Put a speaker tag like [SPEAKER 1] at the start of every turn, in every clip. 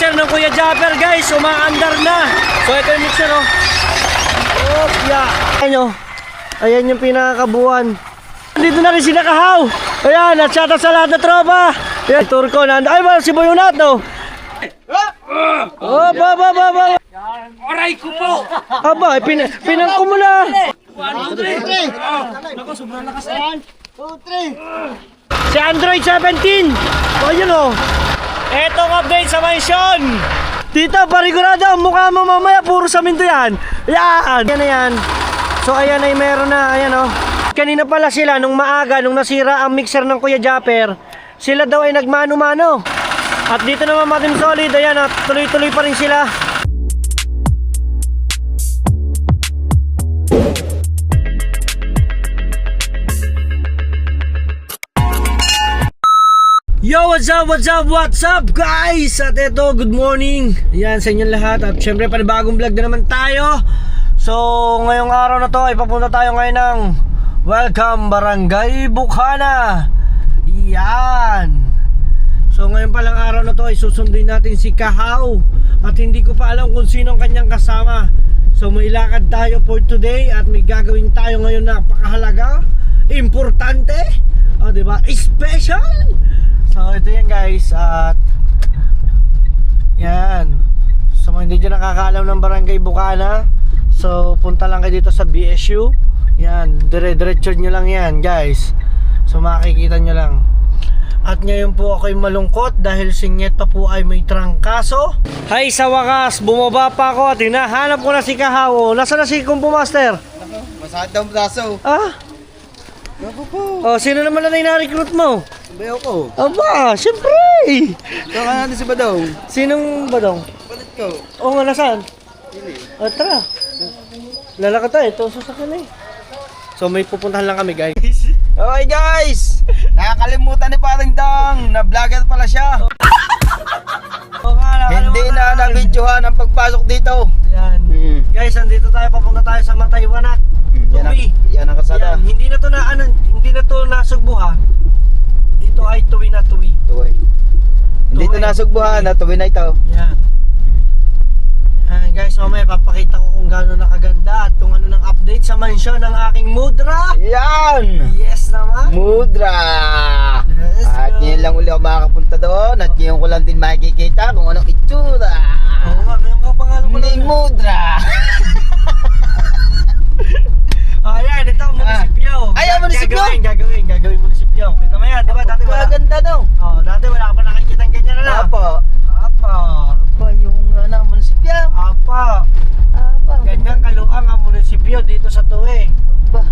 [SPEAKER 1] mixer ng Kuya Japper guys, umaandar na. So ito yung mixer oh. Oh, yeah. Ayan yung pinakakabuuan. Dito na rin si Nakahaw. Ayan, at shout out sa lahat na tropa. Ayan, Turko na. Ay, ba, si Boyonat no. Oh, ba.
[SPEAKER 2] Aray ko po!
[SPEAKER 1] Aba, pinang ko muna.
[SPEAKER 2] 1, 2, 3! Naku, sobrang lakas eh.
[SPEAKER 1] 2, 3. Si Android 17. O, yun o. Etong update sa mansion. Tita, parigurado ang mukha mo mamaya. Puro saminto yan. Yan. Yan na yan. So, ayan ay meron na. Ayan o. Kanina pala sila, nung maaga, nung nasira ang mixer ng Kuya Japper, sila daw ay nagmano-mano. At dito naman Matim Solid, ayan at tuloy-tuloy pa rin sila. Yo, what's up guys? At eto, good morning. Ayan sa inyong lahat. At syempre panibagong vlog na naman tayo. So, ngayong araw na to ay papunta tayo ngayon ng Welcome Barangay Bukana. Yan. So ngayon palang araw na to ay susunduin natin si Kahaw. At hindi ko pa alam kung sino ang kanyang kasama. So may lakad tayo for today. At may gagawin tayo ngayon na napakahalaga, importante, diba? Special. So ito yan guys. At yan. So mga hindi dyan nakakaalam ng Barangay Bukana, so punta lang kayo dito sa BSU. Yan, dire-diretso nyo lang yan guys. So makikita nyo lang. At ngayon po ako'y malungkot dahil si Nyeta po ay may trangkaso. Hay, sa wakas, bumaba pa ako at hinahanap ko na si Kahaw. Nasaan na si Kumpo Master?
[SPEAKER 2] Masakit daw ang braso.
[SPEAKER 1] Ah?
[SPEAKER 2] Naku po.
[SPEAKER 1] Oh, sino naman na na-recruit mo?
[SPEAKER 2] Sabayaw ko.
[SPEAKER 1] Aba, syempre.
[SPEAKER 2] Saka natin si Badong.
[SPEAKER 1] Sinong Badong?
[SPEAKER 2] Palit ko.
[SPEAKER 1] Oo nga, nasaan?
[SPEAKER 2] Pili.
[SPEAKER 1] O, tara. Lalakad tayo, ito sasakyan eh. So may pupuntahan lang kami guys.
[SPEAKER 2] Okay guys! Nakakalimutan ni Paring Dang na vlogger pala siya.
[SPEAKER 1] Oo nga,
[SPEAKER 2] Hindi na na-videohan ang pagpasok dito.
[SPEAKER 1] Yan. Guys, andito tayo, papunta tayo sa Mataywanat. Tuwi.
[SPEAKER 2] Yan ang kasada.
[SPEAKER 1] Yan. Hindi na to na hindi na to nasugbuha. Dito ay tuwi na tuwi.
[SPEAKER 2] Tuwi. Hindi ito nasugbuhan na tuwi na ito.
[SPEAKER 1] Yan. Guys, mamaya papakita ko kung gaano nakaganda at kung ano ng update sa mansion ng aking mudra.
[SPEAKER 2] Yan!
[SPEAKER 1] Yes naman.
[SPEAKER 2] Mudra!
[SPEAKER 1] Let's
[SPEAKER 2] At
[SPEAKER 1] go.
[SPEAKER 2] ngayon lang uli ako makakapunta doon at ngayon ko lang din makikita kung anong itsura.
[SPEAKER 1] Oo nga, ngayon ka pangalan mo
[SPEAKER 2] Muling mudra!
[SPEAKER 1] Ayan, ito ang munisipyo.
[SPEAKER 2] Ayan, munisipyo?
[SPEAKER 1] Gagawin munisipyo. Kita mo yan, di ba? Dati wala.
[SPEAKER 2] Maganda no?
[SPEAKER 1] Oh, dati wala ka pa nakikita ng ganyan na.
[SPEAKER 2] Apo.
[SPEAKER 1] Apa.
[SPEAKER 2] Apa yung munisipyo?
[SPEAKER 1] Apa.
[SPEAKER 2] Apa.
[SPEAKER 1] Ganyan kaluang ang munisipyo dito sa Tuwi.
[SPEAKER 2] Apa.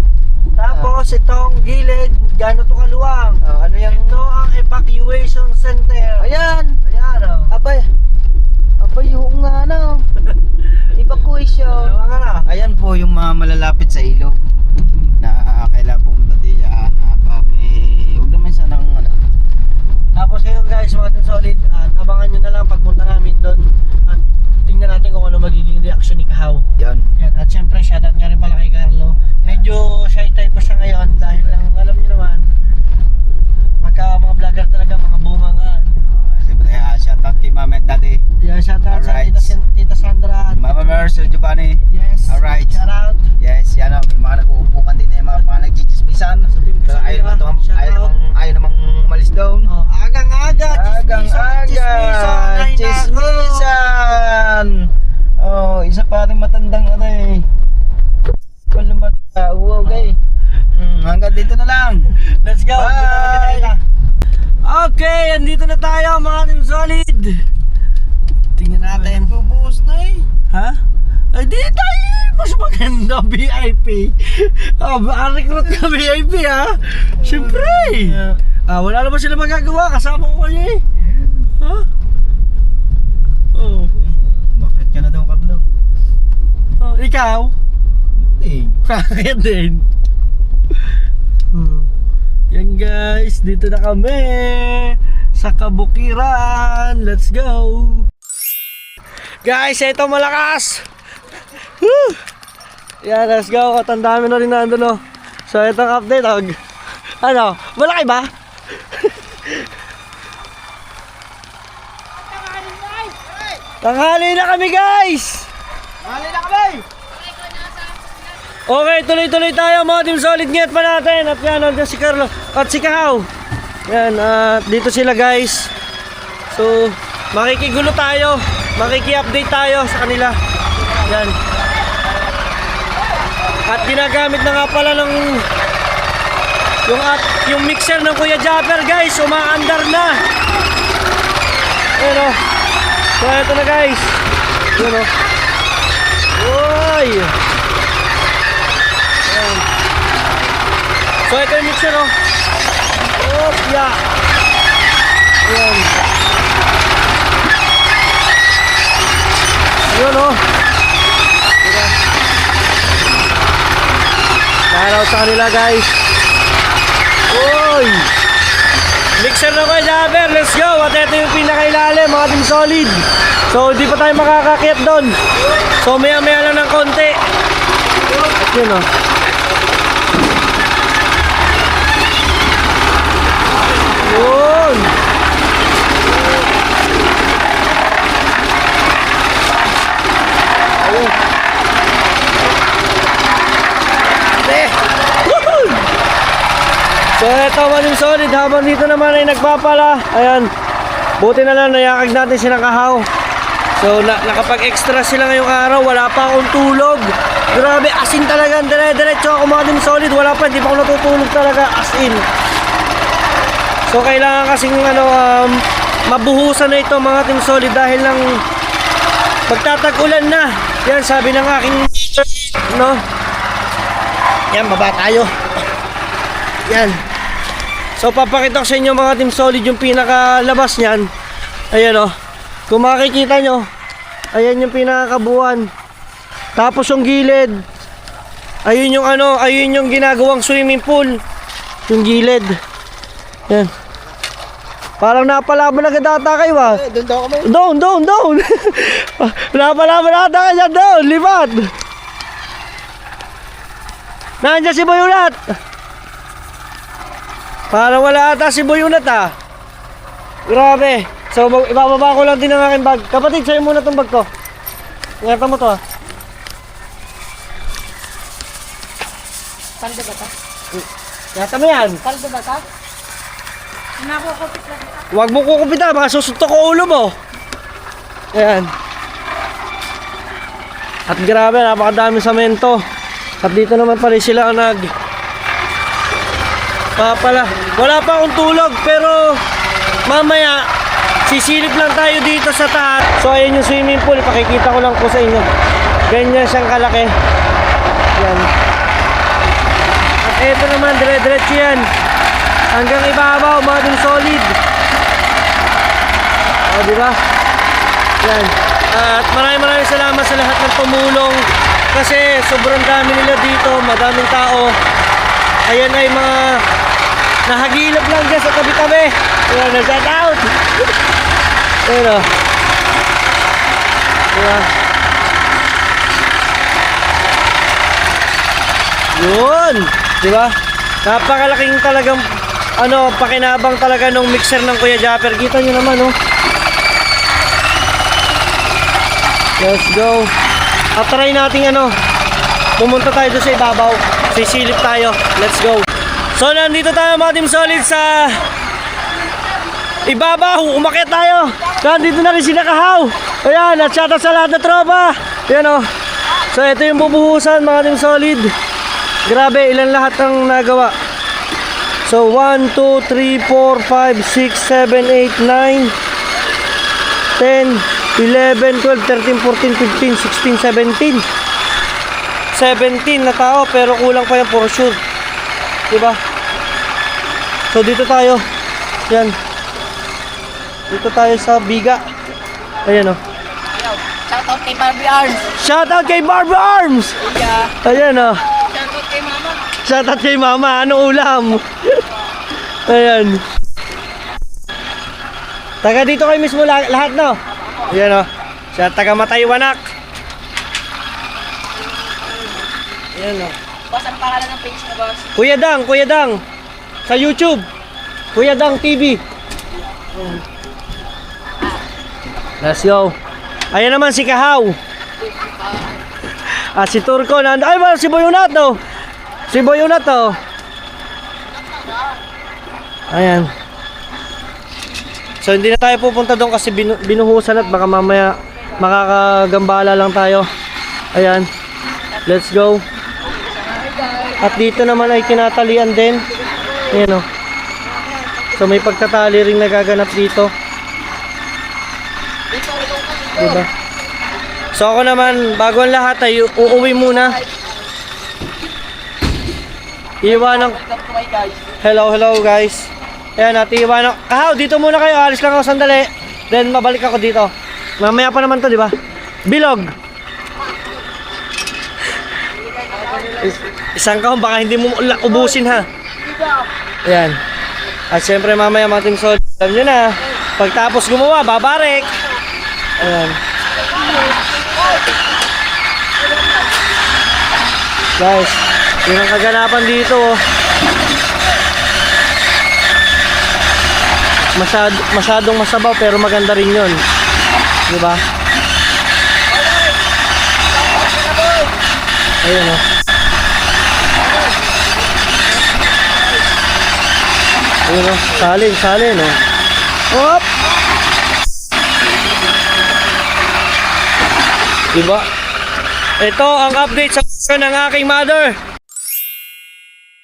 [SPEAKER 1] Tapos itong gilid, gano'n to kaluwang.
[SPEAKER 2] Ano yung...
[SPEAKER 1] Ito ang evacuation center.
[SPEAKER 2] Ayan.
[SPEAKER 1] Ayan o.
[SPEAKER 2] Abay. Abay yung evacuation.
[SPEAKER 1] Kaluwang na.
[SPEAKER 2] Ayan po yung mga malalapit sa ilog na kailangan pumunta diyan. May huwag naman sanang
[SPEAKER 1] Tapos ngayon guys, mga Team Solid, at abangan nyo na lang pagpunta namin doon. At tingnan natin kung ano magiging reaction ni Kahaw.
[SPEAKER 2] yan.
[SPEAKER 1] Yan, at syempre shoutout nga rin pala kay Carlo. Medyo shy type pa siya ngayon dahil lang alam niyo naman, pagka mga vlogger talaga, mga bungangaan.
[SPEAKER 2] Siyempre, shoutout kay Mama at Daddy.
[SPEAKER 1] Yan, shoutout sa
[SPEAKER 2] Alright.
[SPEAKER 1] Tita Sandra at
[SPEAKER 2] Mama Mercer Giovanni.
[SPEAKER 1] Yes,
[SPEAKER 2] Alright.
[SPEAKER 1] shoutout.
[SPEAKER 2] Yes, yan o. May mga nag-uupukan din na yung mga nagchichismisan.
[SPEAKER 1] Sa Team
[SPEAKER 2] So,
[SPEAKER 1] Kasabila, shoutout.
[SPEAKER 2] ayaw namang malis down.
[SPEAKER 1] Oh, agang-aga,
[SPEAKER 2] Chismisan! Oh, isa pa rin matandang aray. Palumata, wow guys. Hanggang dito na lang.
[SPEAKER 1] Let's go.
[SPEAKER 2] Bye!
[SPEAKER 1] Okay, andito na tayo mga Team Solid. Tingnan natin.
[SPEAKER 2] Bubuhos na eh.
[SPEAKER 1] Ha? Ay, di tayo mas maganda VIP. Recruit ka VIP ha. Siyempre. Wala naman sila magagawa. Kasama ko kayo eh. Ha? Oh.
[SPEAKER 2] Bakit ka na daw, Carlo?
[SPEAKER 1] Oh, ikaw?
[SPEAKER 2] Hindi.
[SPEAKER 1] Bakit din? Yan guys, dito na kami sa Kabukiran. Let's go. Guys, ito malakas. Woo! Yan, let's go. At ang dami na rin nandun, oh. So, ito ang update, oh. Ano, malaki ba? Tanghali na kami guys!
[SPEAKER 2] Mali na kami!
[SPEAKER 1] Okay, tuloy-tuloy tayo mga Team Solid. Nget pa natin. At yan, nandiyan si Carlo at si Kahaw. Yan, dito sila guys. So, makikigulo tayo. Makiki-update tayo sa kanila. Yan. At ginagamit na nga pala ng yung mixer ng Kuya Japper guys. Umaandar na. Ayan o. So, ito na guys. Ayan o. Uy! Ayan. So ito yung mixer oh. Oh, yeah. Ayan. Ayan oh. Diba? Shoutout sa kanila guys. Uy! Mixer na kayo Japper, let's go. At ito yung pinakailalim mga Team Solid. So di pa tayo makakakyat doon. So maya lang ng konti. At yun oh. Yun. Ayun. Woohoo! So eto mga Team Solid, habang dito naman ay nagpapala. Ayan. Buti na lang nayakag natin si Kahaw. So nakapag-extra sila ngayong araw, wala pa akong tulog. Grabe, as in talaga, dire-diretso ako mga Team Solid, wala pa, hindi pa ako natutulog talaga, as in. So kailangan kasing mabuhusan na ito mga Team Solid dahil lang magtatag-ulan na. Yan, sabi ng aking no. Yan, baba tayo. Yan. So papakita ko sa inyo mga Team Solid yung pinakalabas niyan. Ayan o. Kung makikita nyo, ayan yung pinakakabuuan. Tapos yung gilid, ayun yung ayun yung ginagawang swimming pool. Yung gilid. Yan. Parang napalaban agad ata kayo ba?
[SPEAKER 2] Doon daw kami.
[SPEAKER 1] Down. Napalaban ata kayo dyan, down. Lipat. Nandiyan si Boy Unat. Parang wala ata si Boy Unat ah. Grabe. So, ibababa ko lang din ang aking bag. Kapatid, sa'yo muna itong bag ko. Ingatan mo to ah.
[SPEAKER 3] Kaldo ba ka?
[SPEAKER 1] Ingatan mo yan.
[SPEAKER 3] Kaldo ba ka? Nakukupit lang ka.
[SPEAKER 1] Huwag mo kukupita, baka susuntok ko ulo mo. Ayan. At grabe, napakadami samento. At dito naman pala sila ang wala pa akong tulog, pero mamaya sisilip lang tayo dito sa taas. So ayan yung swimming pool, pakikita ko lang po sa inyo. Ganyan siyang kalaki. Yan. At eto naman, dire-diretso yan hanggang ibabaw mga Team Solid. O diba? Yan. At maraming salamat sa lahat ng tumulong, kasi sobrang dami nila dito, madaming tao. Ayan ay mga nahagilap lang dyan sa tabi-tabi. Ayan, nag-shout out. Ayan o. Ayan. Yun. Diba? Napakalaking talagang pakinabang talaga nung mixer ng Kuya Japper. Kita nyo naman oh. Let's go. At try natin pumunta tayo doon sa ibabaw. Sisilip tayo. Let's go. So nandito tayo mga Team Solid sa ibabaw. Umakyat tayo. Nandito na rin si Kahaw. Ayan, at shoutout sa lahat na tropa. Ayan o. So ito yung bubuhusan mga Team Solid. Grabe, ilan lahat ng nagawa. So 1, 2, 3, 4, 5, 6, 7, 8, 9 10, 11, 12, 13, 14, 15, 16, 17 17 na tao, pero kulang pa yung for sure. Diba? So dito tayo. Yan. Dito tayo sa Biga. Ayan o.
[SPEAKER 3] Shoutout kay Barbie Arms.
[SPEAKER 1] Shoutout kay Barbie Arms!
[SPEAKER 3] Yeah.
[SPEAKER 1] Ayan o.
[SPEAKER 3] Shoutout kay Mama.
[SPEAKER 1] Shoutout kay Mama. Anong ulam? Ayan. Taga dito kayo mismo lahat no? Ayan o. Siya taga Mataywanak. Ayan o.
[SPEAKER 3] Boss, ang pangalan ng page mo, boss?
[SPEAKER 1] Kuya Dang. Sa YouTube. Kuya Dang TV. Let's go. Ayan naman si Kahaw. Si Turko nando. Ay, si Boy Unat to. Si Boy Unat to. Ayan. So hindi na tayo pupunta doon kasi binuhusan at baka mamaya makakagambala lang tayo. Ayan. Let's go. At dito naman ay tinatalian din. Ayan o. So may pagtatali ring nagaganap dito. Diba? So ako naman, bago ang lahat ay uuwi muna. Iwanan. Hello guys. Ayan, iwanan. Kahaw, dito muna kayo. Alis lang ako sandali. Then mabalik ako dito. Mamaya pa naman to, di ba? Bilog. Isang kahon, baka hindi mo ubusin ha. Ayan. At syempre mamaya mga Team Solid, alam nyo na, pagtapos gumawa, babarik. Ayan. Guys, yun ang kaganapan dito. Masyadong masabaw pero maganda rin yun. Diba? Ayun o. Ayun o. Salin o. Hop! Diba? Ito ang update sa ng aking mother.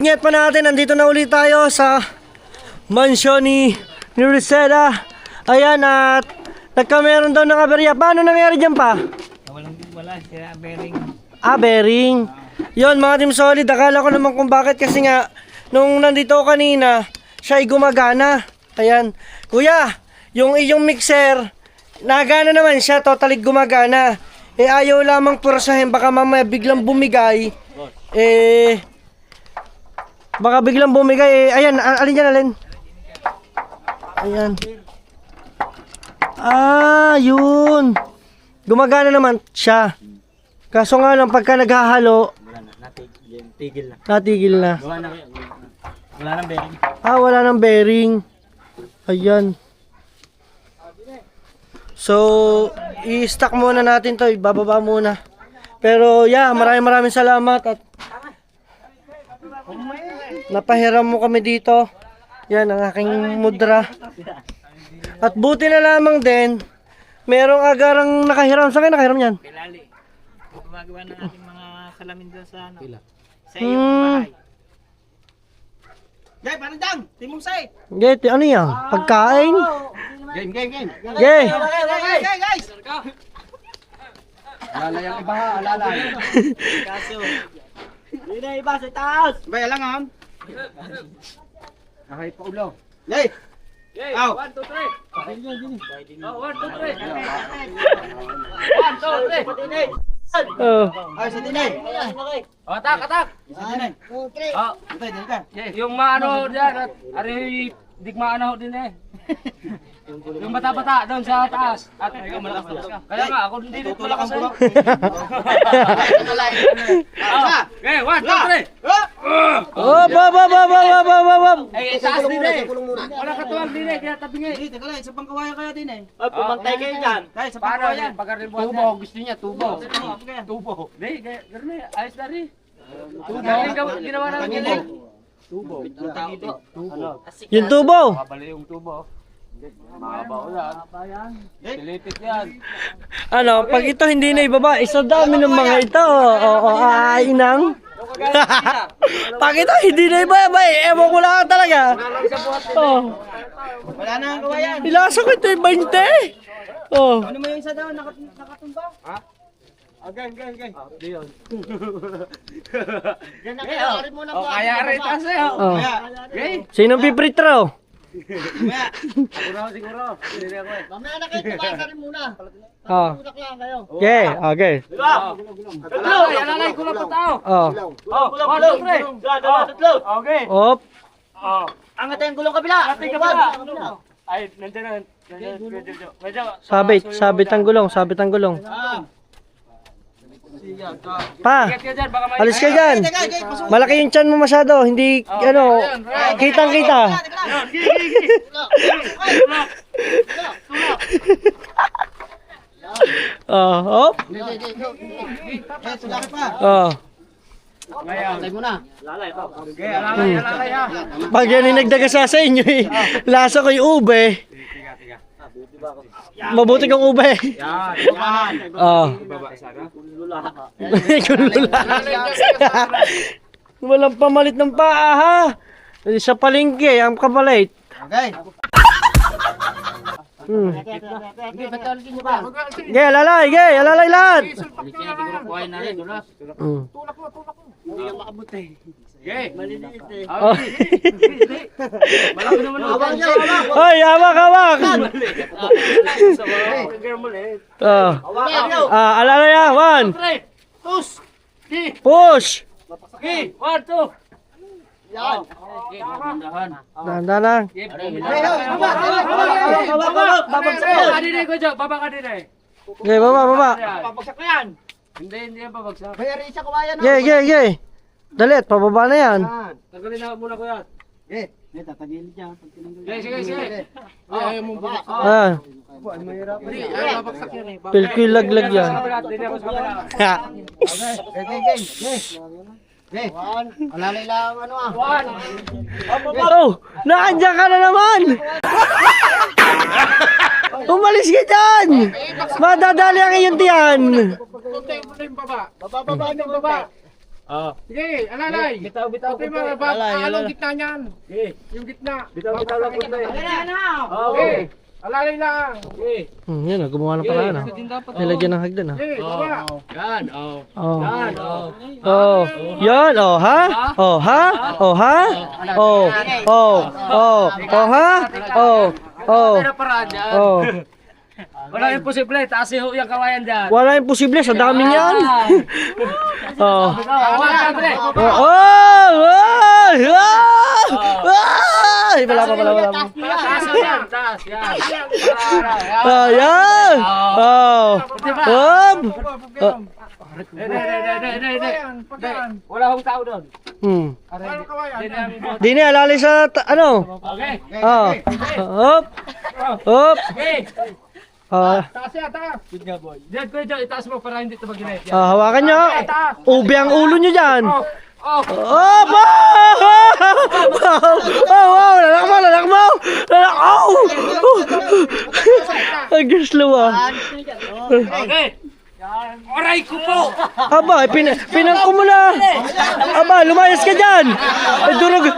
[SPEAKER 1] Ingat pa natin, nandito na ulit tayo sa mansyon ni Rosella. Ayan, at nagkameron daw ng aberya. Paano nangyari dyan pa?
[SPEAKER 2] Wala, sira bearing.
[SPEAKER 1] Bearing. Yun mga Team Solid, akala ko naman kung bakit kasi nga nung nandito ako kanina, siya ay gumagana. Ayan. Kuya, yung iyong mixer, nagana naman siya, totally gumagana. Ayaw lamang purasahin, baka mamaya biglang bumigay. Baka biglang bumigay. Ayan, alin dyan, alin? Ayan. Yun. Gumagana naman siya. Kaso nga lang, pagka naghahalo, natigil na.
[SPEAKER 2] Wala nang bearing.
[SPEAKER 1] Wala nang bearing. Ayan. So, i-stack muna natin to, ibababa muna. Pero yeah, maraming salamat at napahiram mo kami dito. Yan ang aking mudra. At buti na lamang din, merong agarang nakahiram. Saan kayo nakahiram yan?
[SPEAKER 2] Pilali. Gumagawa ng ating mga salamin doon sa ano. Sa iyong bahay. Gay, parang dang! Timong say!
[SPEAKER 1] Get, ano yan? Pagkain?
[SPEAKER 2] Game.
[SPEAKER 1] Gay!
[SPEAKER 2] Guys! Alala yung iba ha, alala. Kaso. Hindi na iba sa taas. Bay, alangan. Nakay pa ulo. Gay! Gay! 1, 2, 3! 1, 2, 3! 1, 2, 3!
[SPEAKER 1] Oh.
[SPEAKER 2] Ay, sa dinay!
[SPEAKER 4] Atak!
[SPEAKER 2] Sa dinay! 2, 3! Oh, dito, dito.
[SPEAKER 4] Yung maano diyan at ari digmaano din eh. Yung bata-bata doon sa taas. At kaya nga ako dito
[SPEAKER 2] Tutulak ang burok.
[SPEAKER 4] Okay, 1, 2, 3.
[SPEAKER 1] Oh, bab.
[SPEAKER 4] Ay, taas din eh. Wala katuwang din eh, kaya tabi nga.
[SPEAKER 2] Hindi, teka lang, sa pangkawaya kaya din eh.
[SPEAKER 4] Ay, pumantay kayo dyan.
[SPEAKER 2] Dahil sa
[SPEAKER 4] Paano
[SPEAKER 2] pangkawaya.
[SPEAKER 4] yan? Pagkarimbuhan
[SPEAKER 2] Tubo,
[SPEAKER 4] yan.
[SPEAKER 2] gusto niya, tubo.
[SPEAKER 4] Tubo. Hindi, gano'n eh. Ayos na rin. Tubo. Ginawa na rin. Tubo.
[SPEAKER 1] Yung tubo.
[SPEAKER 4] Mabali yung tubo. Mababaw yan. Silipit yan.
[SPEAKER 1] Ano, pag ito hindi na ibaba, isa dami ng mga ito. Inang. Pag ito hindi na ibaba, ewan ko lang talaga.
[SPEAKER 2] Wala na ang kawayan.
[SPEAKER 1] Ilasa ko ito yung 20.
[SPEAKER 2] Ano mo yung isa daw, nakatumba? Ha? Again. Diyon. Yan na kaya, arin mo na po.
[SPEAKER 4] Kaya rin taas eh.
[SPEAKER 2] Okay.
[SPEAKER 1] Sinong pipritraw?
[SPEAKER 4] Siguro. Hindi ako eh.
[SPEAKER 2] Mamaya na kayo, tubasa rin muna.
[SPEAKER 1] Oh.
[SPEAKER 2] Tulak lang kayo.
[SPEAKER 1] Okay.
[SPEAKER 4] Alalay ko lang pa tao.
[SPEAKER 1] Oh.
[SPEAKER 4] 1, 2, 3. Okay.
[SPEAKER 1] Op.
[SPEAKER 2] Angat yung gulong kabila.
[SPEAKER 4] Ating kabila. Ay, nandiyan. Medyo.
[SPEAKER 1] Sabit ang gulong. Pa,
[SPEAKER 4] Ingat ka dyan, baka may...
[SPEAKER 1] alis ka dyan. Malaki yung tiyan mo masyado. Hindi, kitang-kita. Hop. Oh.
[SPEAKER 2] Lalay mo na.
[SPEAKER 4] Okay, alalay ha.
[SPEAKER 1] Pag yan yung nagdagasa sa inyo eh. Lasa ko yung ube. Mabuti kang ube.
[SPEAKER 4] Yan.
[SPEAKER 1] Oh. Kulula. Walang pamalit ng paa ha. Sa palengke, ang kapalit.
[SPEAKER 2] Okay.
[SPEAKER 4] Hindi, patalikin niyo ba?
[SPEAKER 1] Alalay lahat.
[SPEAKER 2] Kuhain na rin, dulas.
[SPEAKER 4] Okay.
[SPEAKER 1] Oh.
[SPEAKER 4] Malaki naman ang
[SPEAKER 1] Hoy, hawak. Oh. Alalay ha. 1. Push.
[SPEAKER 4] Okay, 1, 2.
[SPEAKER 2] Yan. Okay, dahan.
[SPEAKER 1] Dahan lang.
[SPEAKER 4] Baba ka din eh, Kuya. Baba ka din eh.
[SPEAKER 1] Okay, baba.
[SPEAKER 4] Babagsak na yan. Hindi yan babagsak.
[SPEAKER 2] May Risa kawayan.
[SPEAKER 1] Okay. Dalit, pababa na yan.
[SPEAKER 4] Tanggalin na muna, Kuya.
[SPEAKER 2] Tatagilid niya.
[SPEAKER 4] Sige. Ayaw mong babagsak.
[SPEAKER 1] Ah,
[SPEAKER 4] Ayaw babagsak yan eh.
[SPEAKER 1] pilkil laglag yan.
[SPEAKER 4] Hindi ako sa kabila.
[SPEAKER 2] Okay. Alalay lang ano ah.
[SPEAKER 4] 1.
[SPEAKER 1] Oh, naandyan ka na naman. Umalis ka dyan. Madadali ang iyong tiyan.
[SPEAKER 4] Tuntay mo na yung baba.
[SPEAKER 2] Baba ng baba.
[SPEAKER 4] Sige, alalay. Bitaw
[SPEAKER 2] Alalay,
[SPEAKER 4] baba. Along
[SPEAKER 2] alalay.
[SPEAKER 4] gitna niyan. Yung gitna. Bitaw lang po na.
[SPEAKER 2] Okay.
[SPEAKER 4] Alalay lang. Okay.
[SPEAKER 1] Yan, gumawa ng paraan. Nilagyan ng hagdan.
[SPEAKER 4] Okay, baba.
[SPEAKER 2] Yan.
[SPEAKER 1] Oh. Oh. Yan, oh ha? Oh ha? Oh ha? Oh. Ha? Oh.
[SPEAKER 4] Paraan dyan.
[SPEAKER 1] Oh.
[SPEAKER 4] Wala yung posible. Taas yung kawayan dyan.
[SPEAKER 1] Wala imposible sa dami niyan. Oh. Wala pa.
[SPEAKER 4] Taas yan. Taas yan.
[SPEAKER 1] Ayan. Oh. Hop.
[SPEAKER 4] Wala akong tao doon.
[SPEAKER 1] Di na alalay sa ano?
[SPEAKER 4] Okay.
[SPEAKER 1] Oh. Hop. Hop.
[SPEAKER 4] Okay.
[SPEAKER 1] Ah,
[SPEAKER 4] Taas. Diyan, Kuya Joe, itaas mo para hindi ito mag-init.
[SPEAKER 1] hawakan niyo. Ube ang ulo niyo diyan.
[SPEAKER 4] Oh.
[SPEAKER 1] Oh, wow! Lalak mo! Ang slow ah.
[SPEAKER 4] Okay. Aray ko po!
[SPEAKER 1] Aba, pinangko mo na. Aba, lumayas ka dyan. Ay, durog.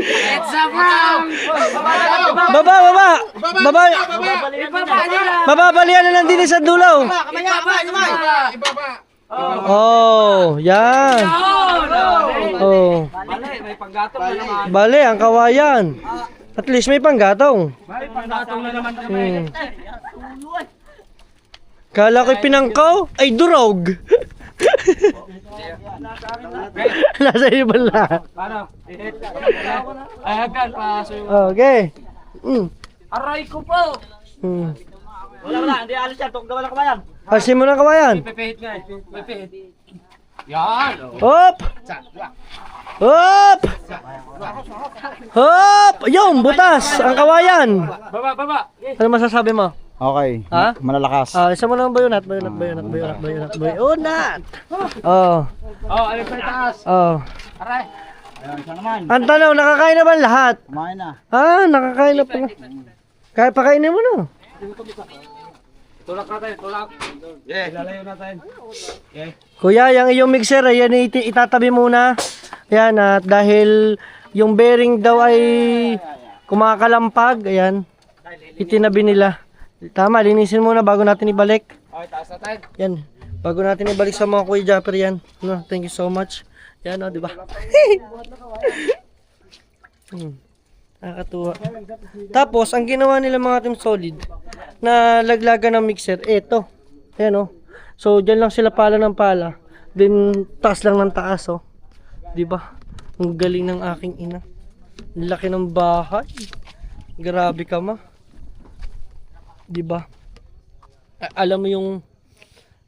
[SPEAKER 4] It's a prank!
[SPEAKER 1] Babalian na lang din sa dulo. Oh, yan. Oh.
[SPEAKER 4] May panggatong na naman.
[SPEAKER 1] Bale, ang kawayan. At least may panggatong.
[SPEAKER 4] May panggatong na naman kami.
[SPEAKER 1] Kala ko'y pinangkaw, ay durog. Nasa iyo ba lahat?
[SPEAKER 4] Paano? Ay, hagdan pa.
[SPEAKER 1] Okay.
[SPEAKER 4] Aray ko po! Wala. Hindi alis yan. Tugda wala kabayan.
[SPEAKER 1] Asin mo na kawayan.
[SPEAKER 4] Pipihit nga eh. Pipihit. Yan.
[SPEAKER 1] Hop! Hop! Hop! Yung butas ang kawayan.
[SPEAKER 4] Baba.
[SPEAKER 1] Ano masasabi mo?
[SPEAKER 2] Okay.
[SPEAKER 1] Ha?
[SPEAKER 2] Malalakas.
[SPEAKER 1] Isa mo lang bayunat. Oh.
[SPEAKER 4] Oh, alin pa yung taas.
[SPEAKER 1] Oh.
[SPEAKER 4] Aray.
[SPEAKER 2] Isa naman.
[SPEAKER 1] Ang tanong, nakakain na ba lahat?
[SPEAKER 2] Kumain na.
[SPEAKER 1] Nakakain na pala. Kaya pakainin mo na.
[SPEAKER 4] Tulak natin, tulak. Ilalayo natin.
[SPEAKER 1] Kuya, yung iyong mixer, yan itatabi muna. Yan, at dahil yung bearing daw ay kumakalampag, ayan, itinabi nila. Tama, linisin muna bago natin ibalik.
[SPEAKER 4] Okay, taas natin.
[SPEAKER 1] Yan, bago natin ibalik sa mga Kuya Japper yan. No, thank you so much. Yan, di ba? Nakakatuwa. Tapos, ang ginawa nila mga Team Solid, na laglagan ng mixer, eto. Ayan, oh. So, dyan lang sila pala ng pala. Then, taas lang ng taas, oh. Di ba? Ang galing ng aking ina. Laki ng bahay. Grabe ka ma. Di ba? Alam mo yung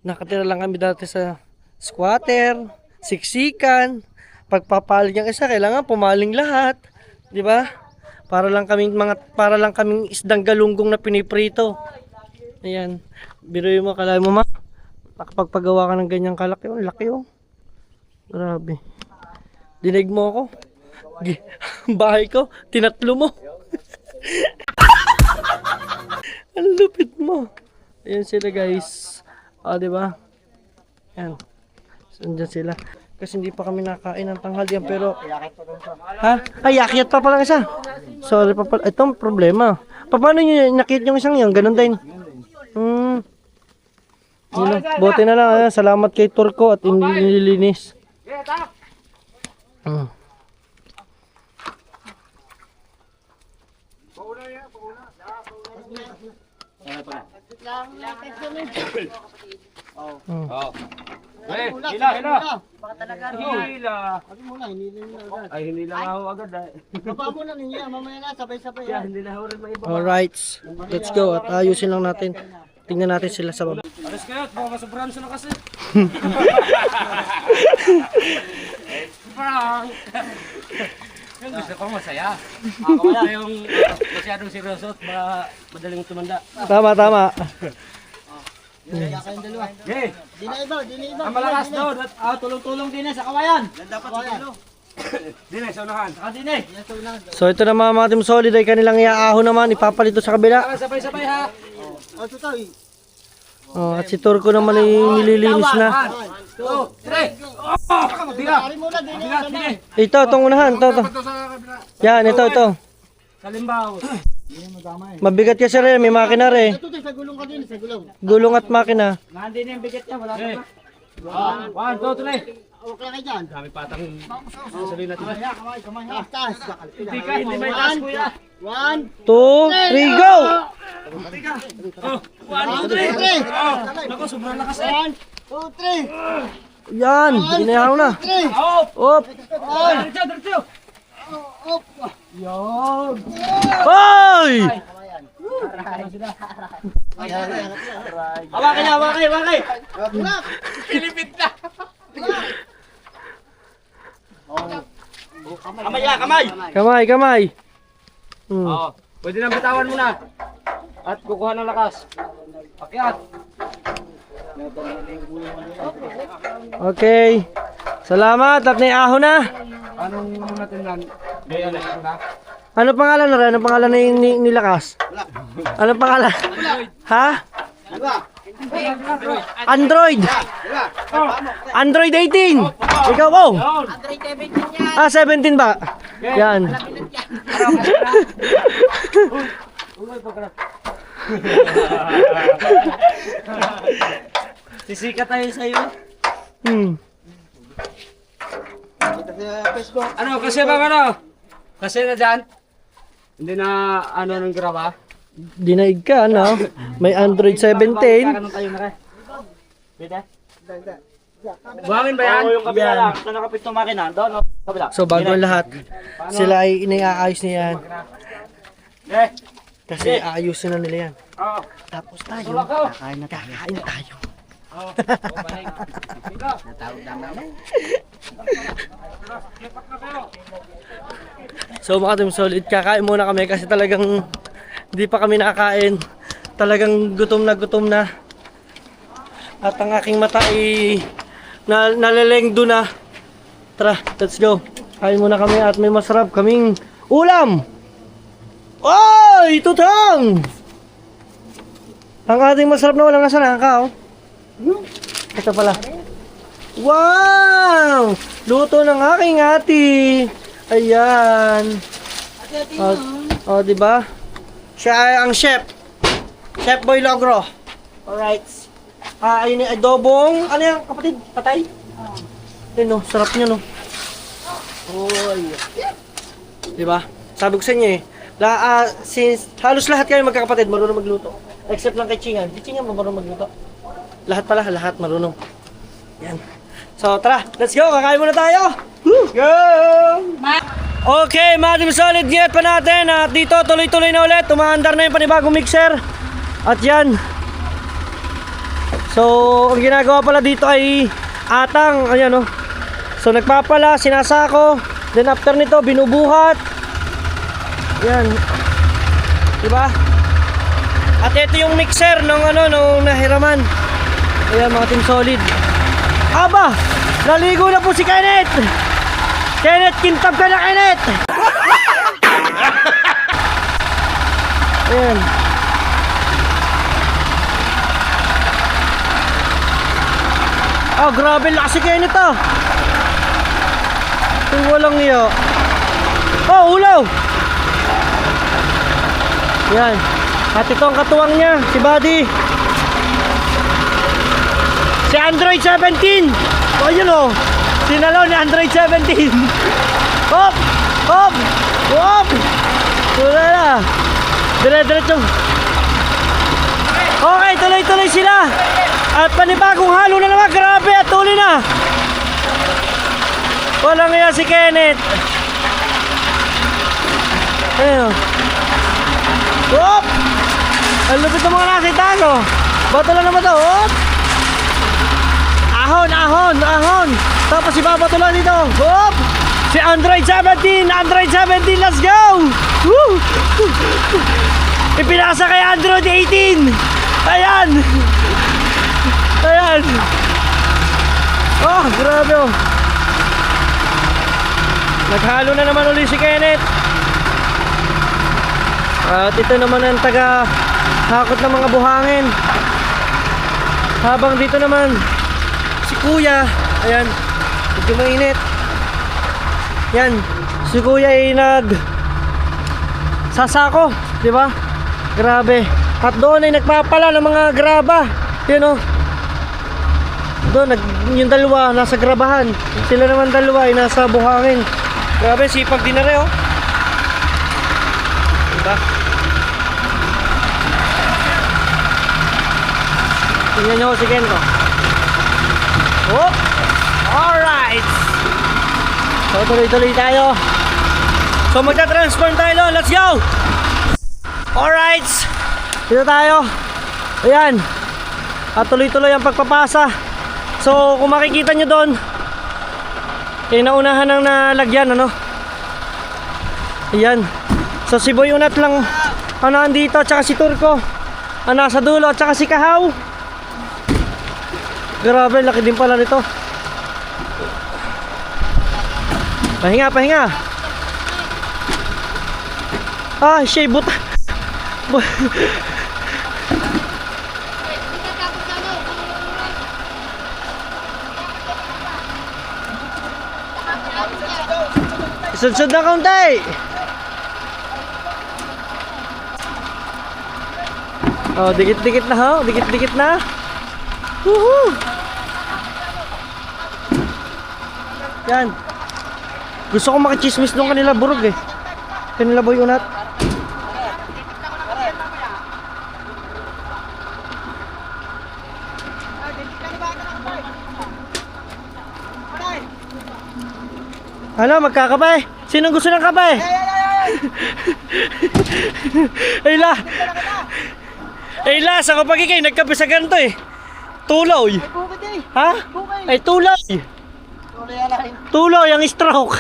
[SPEAKER 1] nakatira lang kami dati sa squatter, siksikan. Pagpapalig ang isa, kailangan pumaling lahat. Di ba? Para lang kaming isdang galunggong na piniprito. Ayan. Biruin mo, kalahin mo ma. Nakapagpagawa ka ng ganyang kalaki. Oh, laki oh. Grabe. Dinig mo ako. Bahay ko, tinatlo mo. Ang lupit mo. Ayan sila guys. Diba? Ayan. Andyan sila. Kasi hindi pa kami nakain ng tanghalian pero... Ha? Ay, yakyat pa pala isa. Sorry pa pala. Itong problema. Paano nyo nakit yung isang yan? Ganun din. Buti na lang. Salamat kay Turko at nililinis.
[SPEAKER 4] Hila. Ay, hindi lang ako agad.
[SPEAKER 1] Alright. Let's go. At ayusin lang natin. Tingnan natin sila sa baba.
[SPEAKER 4] Aras kayo, baka masobrahan sa na kasi. Yung gusto ko masaya. Ako wala yung masyadong seryoso at madaling tumanda.
[SPEAKER 1] Tama.
[SPEAKER 4] Hey! Ang malakas doon at tulong-tulong din sa kawayan. Dapat dito. Dine, sa unahan. Dine.
[SPEAKER 1] So ito na mga Team Solid ay kanilang iaahon naman. Ipapalito sa kabila.
[SPEAKER 4] Sabay-sabay ha.
[SPEAKER 1] At si Turko naman ay nililinis na.
[SPEAKER 4] 1, 2, 3. Bigat, Dine.
[SPEAKER 1] Ito, itong unahan. Ito. Yan, ito.
[SPEAKER 4] Kalimbaw.
[SPEAKER 1] Mabigat kasi rin, may makina rin. Gulong at makina.
[SPEAKER 4] Nandun yung bigat niya, wala ka na. 1, 2, 3. Okay ka dyan. Dami patang saluhin natin. Hindi ka, hindi may taas kuya.
[SPEAKER 1] 1, 2, 3, go!
[SPEAKER 4] 1, 2, 3. Naku, sobrang lakas eh.
[SPEAKER 2] 1, 2, 3.
[SPEAKER 1] Yan, ginayaw na. Op!
[SPEAKER 4] Diretso.
[SPEAKER 1] Hoy!
[SPEAKER 4] Hawakay. Pilipit na.
[SPEAKER 1] Kamay.
[SPEAKER 4] Pwede nang bitawan mo na. At kukuha ng lakas. Akyat.
[SPEAKER 1] Okay. Salamat at naiahon na.
[SPEAKER 4] Anong natin lang? Gaya na na.
[SPEAKER 1] Ano pangalan na rin? Ano pangalan ni nilakas? Ano pangalan? Ha? Android. Android 18. Ikaw po. Android 17 ba? Yan.
[SPEAKER 4] Sisika tayo sa iyo. Ano kasi bang ano? Kasi na dyan? Hindi na ano nang graba?
[SPEAKER 1] Dinaig ka, no? May Android 17.
[SPEAKER 4] Buhangin ba yan? Yung kabila lang. Ito nakapit ng makina. Doon, kabila.
[SPEAKER 1] So bago ang lahat, sila ay inaayos niya yan. Kasi aayusin na nila yan. Tapos tayo, kakain tayo. So mga Team Solid, kakain muna kami kasi talagang hindi pa kami nakakain. Talagang gutom na. At ang aking mata ay nalelengdo na. Tara, let's go. Kain muna kami at may masarap kaming ulam. Oy, tutang! Ang ating masarap na walang nasa ka, oh. Ito pala. Wow! Luto ng aking ate. Ayan. Di ba? Siya ay ang chef. Chef Boy Logro. Alright. Ayun yung adobong. Ano yan, kapatid? Patay? Ayun, no. Sarap niya, no. Oy. Di ba? Sabi ko sa inyo eh. Since halos lahat kayo magkakapatid marunong magluto. Except lang kay Chingan. Di Chingan ba marunong magluto? Lahat marunong. Yan. So tara, let's go. Kakain muna tayo. Woo! Go! Okay, mga Team Solid, giyat pa natin. At dito tuloy-tuloy na ulit. Tumaandar na yung panibagong mixer. At yan. So, ang ginagawa pala dito ay atang. Ayan, oh. So, nagpapala, sinasako. Then after nito, binubuhat. Yan. Diba? At ito yung mixer nung nahiraman. Ayan mga Team Solid. Aba! Naligo na po si Kenneth! Kenneth, kintab ka na Kenneth! Ayan. Oh, grabe lakas si Kenneth ah! Yung walang iyo. Oh, ulaw! Yan. At ito ang katuwang niya, si Buddy. Si Android 17. Oh, yun oh. Sinalo ni Android 17. Hop! Hop! Hop! Wala na. Dire-diretso. Okay, tuloy-tuloy sila. At panibagong halo na naman. Grabe at tuloy na. Walang iya si Kenneth. Ayun. Hop! Ang lupit ng mga nakita ko. Bato lang naman ito. Hop! Ahon, ahon, ahon. Tapos ibabato lang dito. Hop! Si Android 17. Android 17, let's go! Woo! Ipinasa kay Android 18. Ayan! Ayan! Oh, grabe oh. Naghalo na naman ulit si Kenneth. At ito naman ang taga hakot ng mga buhangin. Habang dito naman si Kuya, ayan, medyo mainit. Yan, si Kuya ay sasako, di ba? Grabe. At doon ay nagpapala ng mga graba. Yun oh. Doon, yung dalawa nasa grabahan. Sila naman dalawa ay nasa buhangin. Grabe, sipag din na rin oh. Diba? Tingnan nyo si Ken ko. Oh! Alright! So tuloy-tuloy tayo. So magta-transform tayo doon. Let's go! Alright! Dito tayo. Ayan. At tuloy-tuloy ang pagpapasa. So kung makikita nyo doon, naunahan ng nalagyan, ano? Ayan. So si Boy Unat lang ang nandito, at saka si Turko ang nasa dulo, at saka si Kahaw. Grabe, laki din pala nito. Pahinga, pahinga. Ah, siya buta. Sudsud na kaunti. Oh, dikit-dikit na ho, dikit-dikit na. Woohoo! Yan. Gusto ko makichismis nung kanila burog eh. Kanila Boy Unat. Ano, magkakape? Sinong gusto ng kape? Ayla! Ayla, sa kapag ikay nagkape sa ganito eh. Tuloy. Ha? Ay, tuloy. Tuloy ang stroke.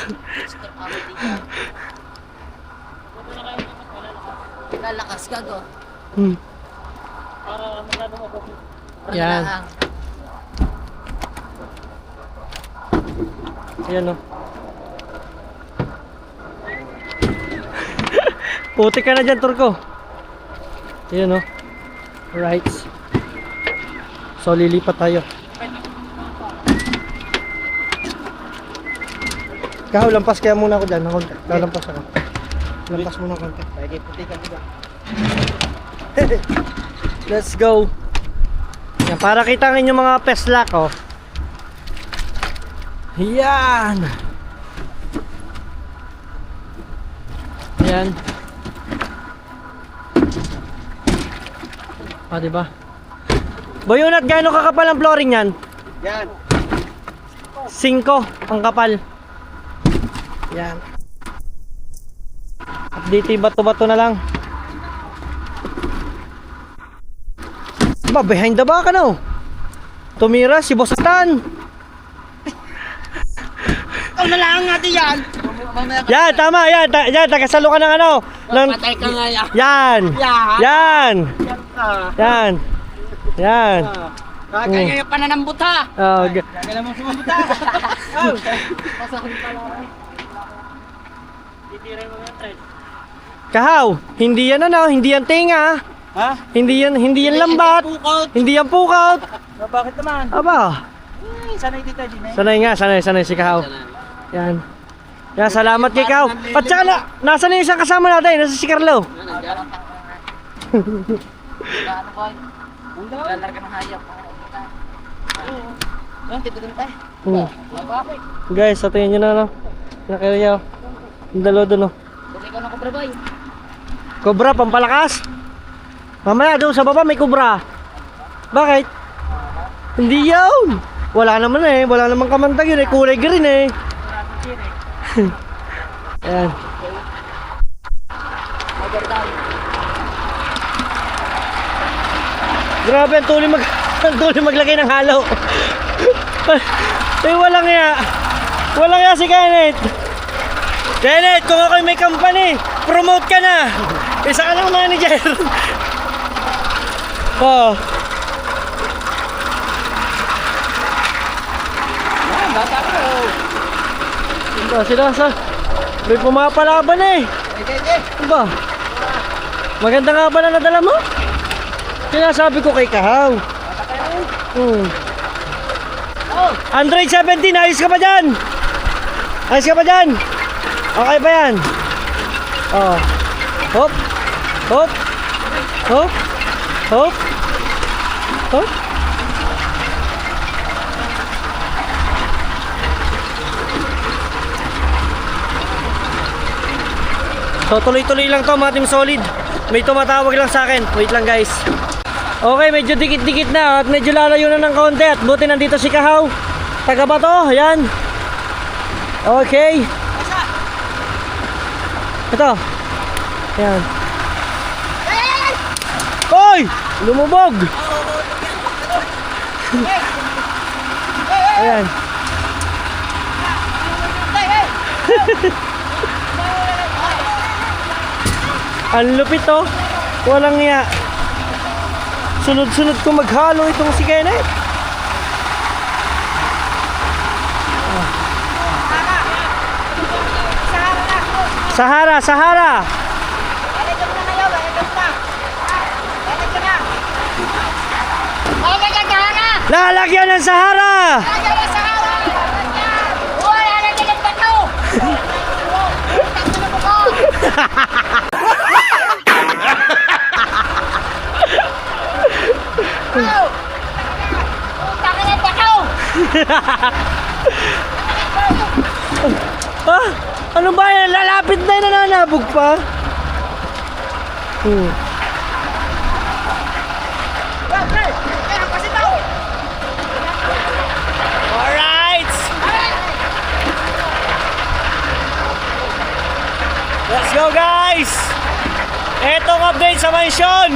[SPEAKER 3] Lalakas ka go.
[SPEAKER 1] Yan. Yan o. Puti ka na dyan, Turko. Yan o. Right. So lilipat tayo. Kahaw, lampas kaya muna ako dyan. Kahaw, lampas ako. Lampas muna konti.
[SPEAKER 2] Lagi puti ka diba?
[SPEAKER 1] Let's go. Yan, para kitangin yung mga peslak oh. Yan. Yan. Ah, diba? Boy Unat, gaano kakapal ang flooring yan?
[SPEAKER 2] Yan.
[SPEAKER 1] 5 ang kapal. Yan. At dito bato-bato na lang. Ba, behind the back ano? Tumira si Boss Tan.
[SPEAKER 2] Ikaw na lang natin yan.
[SPEAKER 1] Yan, tama, yan, yan, tagasalo ka ng ano.
[SPEAKER 2] Patay ka nga yan.
[SPEAKER 1] Yan. Yan. Yan. Yan.
[SPEAKER 2] Kaya yung pananambut ha.
[SPEAKER 1] Oh,
[SPEAKER 2] Kaya mo sumambut ha.
[SPEAKER 1] Kahaw, hindi yan ano, hindi yan tinga.
[SPEAKER 4] Ha?
[SPEAKER 1] Hindi yan lambat. Hindi yan pukaut.
[SPEAKER 4] Bakit naman?
[SPEAKER 1] Aba.
[SPEAKER 4] Sanay dito, Jimmy.
[SPEAKER 1] Sanay si Kahaw. Yan. Yan, salamat kay Kahaw. At saka nasa na yung isang kasama natin, nasa si Carlo.
[SPEAKER 2] Lalarga ng hayop. Dito din tayo.
[SPEAKER 1] Guys, sa tingin nyo na no. Nakirya. Ang dalawa dun no.
[SPEAKER 2] Dali ka na Cobra Boy.
[SPEAKER 1] Cobra, pampalakas. Mamaya doon sa baba may cobra. Bakit? Hindi yun. Wala naman eh. Wala naman kamantag yun eh. Kulay green eh. Ayan. Grabe, ang tuloy maglagay ng halo. Eh, walang ya. Walang ya si Kenneth. Kenneth, kung ako'y may company, promote ka na. Isa ka lang manager. Oh. Sila. May pumapalaban eh. Ano ba? Maganda nga ba na nadala mo? Sinasabi ko kay Kahaw. Android 17, ayos ka pa dyan? Ayos ka pa dyan? Okay ba yan? Oh. Hop. Hop. Hop. Hop. Hop. So tuloy-tuloy lang to mga Team Solid. May tumatawag lang sa akin. Wait lang guys. Okay, medyo dikit-dikit na at medyo lalayo na ng konti at buti nandito si Kahaw. Taga ba to? Ayan. Okay. Ito. Ayan. Hoy! Lumubog! Ayan. Ang lupit oh. Walang niya. Sunod-sunod ko maghalo itong si Kenneth. Sahara. Lalagyan ng Sahara. Ah, ano ba yan? Lalapit na yun, nananabog pa. Alright! Let's go guys! Etong update sa mansion!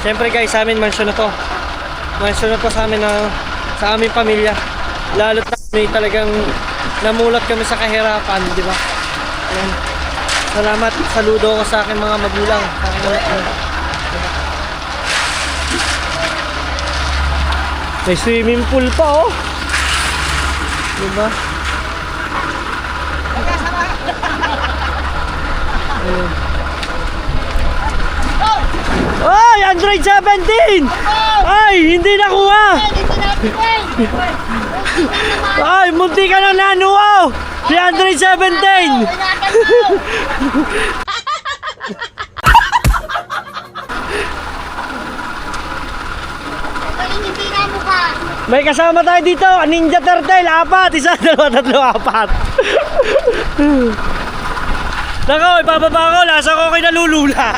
[SPEAKER 1] Siyempre guys, sa amin mansion na to. Mansion na to sa amin sa aming pamilya. Lalo't na may talagang namulat kami sa kahirapan, di ba? Ayan. Salamat, saludo ko sa akin mga magulang. May swimming pool pa oh. Di ba? Ayan. Ay, Android 17! Ay, hindi nakuha! Ay, munti ka na nanuwaw! Si Android 17! May kasama tayo dito, Ninja Turtle, 4, 1, 2, 3, 4. Nako, ipababa ko, lasa ko kayo nalulula.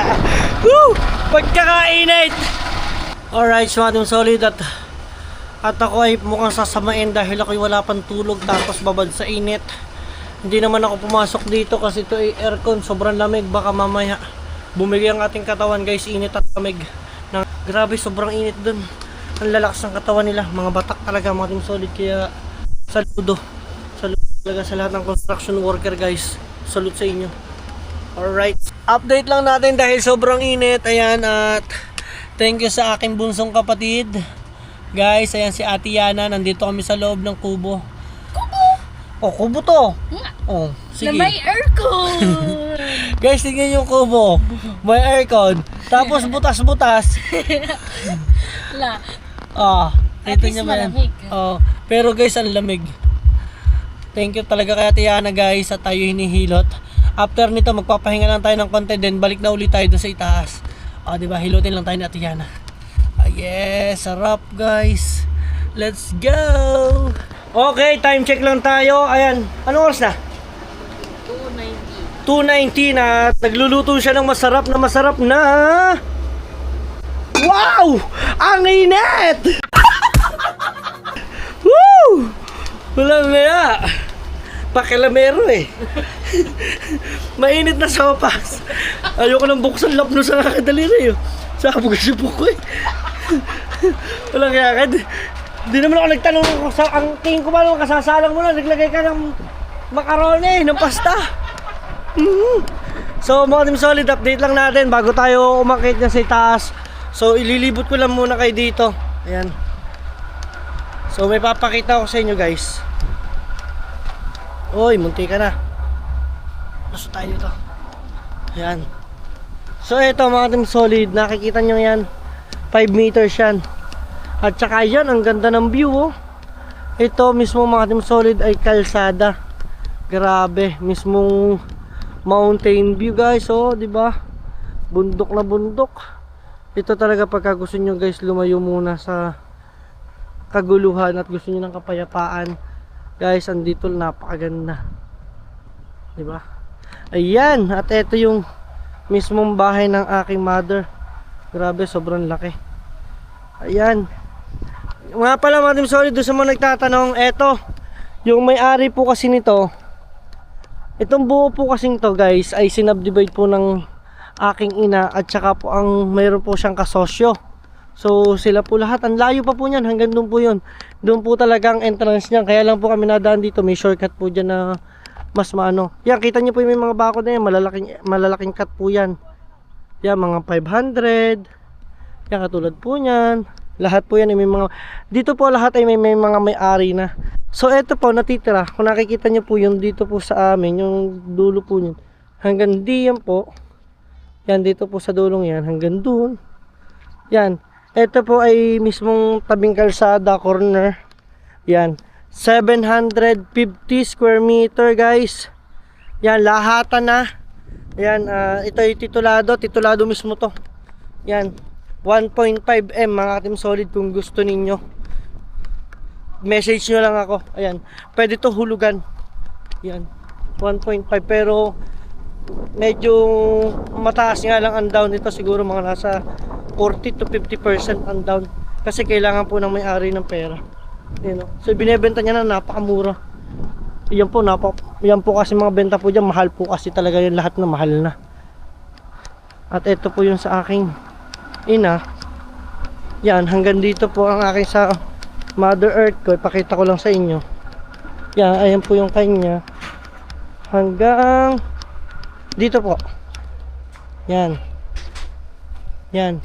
[SPEAKER 1] Woo! Pagkakainit! Alright, Team Solid at ako ay mukhang sasamain dahil ako'y wala pang tulog tapos babad sa init. Hindi naman ako pumasok dito kasi ito ay aircon, sobrang lamig, baka mamaya bumili ang ating katawan guys, init at lamig. Grabe, sobrang init dun. Ang lalakas ng katawan nila, mga batak talaga mga Team Solid, kaya Saludo. Saludo talaga sa lahat ng construction worker guys. Salute sa inyo. Alright. Update lang natin dahil sobrang init. Ayan at thank you sa aking bunsong kapatid. Guys, ayan si Ate Yana. Nandito kami sa loob ng kubo. Oh, kubo to. Oh, sige.
[SPEAKER 3] Na may aircon.
[SPEAKER 1] Guys, tingnan yung kubo. May aircon. Tapos butas-butas.
[SPEAKER 3] La.
[SPEAKER 1] Ah,
[SPEAKER 3] At
[SPEAKER 1] ito
[SPEAKER 3] least
[SPEAKER 1] niya ba yan?
[SPEAKER 3] malamig.
[SPEAKER 1] Oh, pero guys, ang lamig. Thank you talaga kay Ate Yana guys at tayo hinihilot. After nito, magpapahinga lang tayo ng konti then balik na ulit tayo doon sa itaas. Oh, di ba? Hilutin lang tayo ni Ate Yana. Ah, yes, sarap guys. Let's go. Okay, time check lang tayo. Ayan, anong oras na? 2:19 na nagluluto siya ng masarap na wow! Ang init! Woo! Walang maya. Pakilamero eh. Mainit na sopas. Ayoko nang buksan lapno sa kakadaliri. Sabog si Buko eh. Walang yakad. Di naman ako nagtanong sa ang tingin ko ba nung kasasalang mo na naglagay ka ng macaroni, ng pasta. So mga Team Solid, update lang natin bago tayo umakit na sa itaas. So ililibot ko lang muna kayo dito. Ayan. So may papakita ko sa inyo guys. Oy, munti ka na. Pasok tayo dito. Ayan. So ito mga Team Solid, nakikita nyo yan. 5 meters yan. At saka yan, ang ganda ng view oh. Ito mismo mga Team Solid ay kalsada. Grabe, mismong mountain view guys oh, di ba? Bundok na bundok. Ito talaga pagka gusto nyo guys lumayo muna sa kaguluhan at gusto nyo ng kapayapaan. Guys, andito napakaganda. Di ba? Ayan, at ito yung mismong bahay ng aking mother. Grabe, sobrang laki. Ayan. Nga pala mga Team Solid, doon sa mga nagtatanong, eto, yung may-ari po kasi nito, itong buo po kasing to guys, ay sinubdivide po ng aking ina at saka po ang mayroon po siyang kasosyo. So sila po lahat, ang layo pa po niyan, hanggang doon po yun. Doon po talaga ang entrance niyan, kaya lang po kami nadaan dito, may shortcut po dyan na mas maano. Yan, kita niyo po yung may mga bakod na yan, malalaking cut po yan. Yan, mga 500. Yan, katulad po niyan. Lahat po yan ay may mga, dito po lahat ay may mga may-ari na. So eto po natitira, kung nakikita niyo po yung dito po sa amin, yung dulo po niyan, hanggang diyan po. Yan, dito po sa dulong yan, hanggang doon. Yan, eto po ay mismong tabing kalsada, corner. Yan, 750 square meter guys. Yan, lahatan na. Yan, ito ay titulado mismo to. Yan, 1.5M mga Team Solid kung gusto ninyo. Message nyo lang ako. Ayan, pwede to hulugan. Yan, 1.5 pero medyo mataas nga lang ang down nito. Siguro mga nasa 40 to 50% ang down. Kasi kailangan po ng may-ari ng pera. You know? So binebenta niya na napakamura. Yan po kasi mga benta po dyan. Mahal po kasi talaga yung lahat na mahal na. At ito po yung sa aking ina. Yan, hanggang dito po ang aking sa Mother Earth ko. Ipakita ko lang sa inyo. Yan, ayan po yung kanya. Hanggang dito po. Yan. Yan.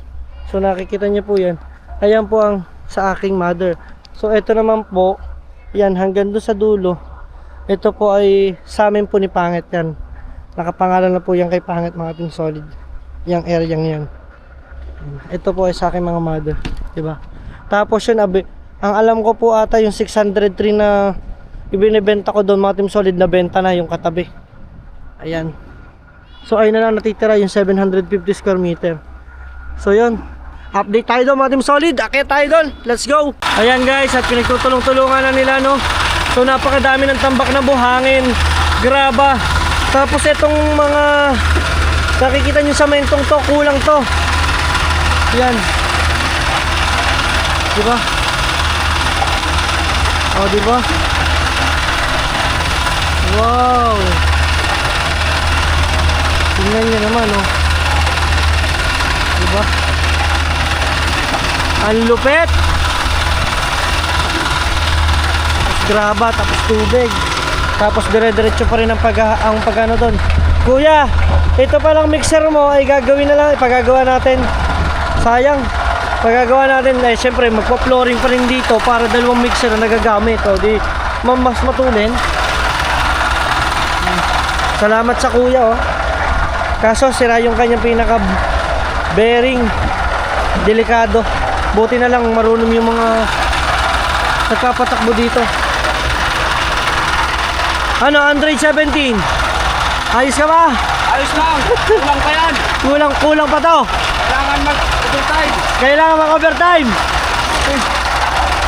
[SPEAKER 1] So nakikita niyo po yan. Ayan po ang sa aking mother. So ito naman po, yan hanggang doon sa dulo. Ito po ay sa amin po ni Pangit yan. Nakapangalan na po yan kay Pangit mga Team Solid. Yang area yan. Ito po ay sa aking mga mother, 'di ba? Tapos yun, ang alam ko po ata yung 603 na ibinebenta ko doon mga Team Solid na benta na yung katabi. Ayan. So ayun na lang natitira yung 750 square meter. So yun, update tayo doon mga Team Solid. Akit tayo doon, let's go. Ayan guys, at pinagtutulong-tulungan na nila no. So napakadami ng tambak na buhangin, graba. Tapos itong mga nakikita nyo sa mentong to, kulang to. Yan. Diba? O, diba? Wow. Tingnan nyo naman, oh. Diba? Ang lupit. graba, tapos tubig. Tapos dire-diretso pa rin ang pag-ano doon. Kuya, ito palang mixer mo ay gagawin na lang, ipagagawa natin. Sayang. Pagagawa natin, eh syempre magpa-flooring pa rin dito para dalawang mixer na nagagamit. O di mas matulin. Salamat sa kuya oh. Kaso sira yung kanyang pinaka bearing. Delikado. Buti na lang marunong yung mga nagpapatakbo dito. Ano, Android 17? Ayos ka ba?
[SPEAKER 4] Ayos lang. Kulang pa yan.
[SPEAKER 1] Kulang pa to.
[SPEAKER 4] Kailangan mag-overtime.
[SPEAKER 1] Kailangan mag-overtime.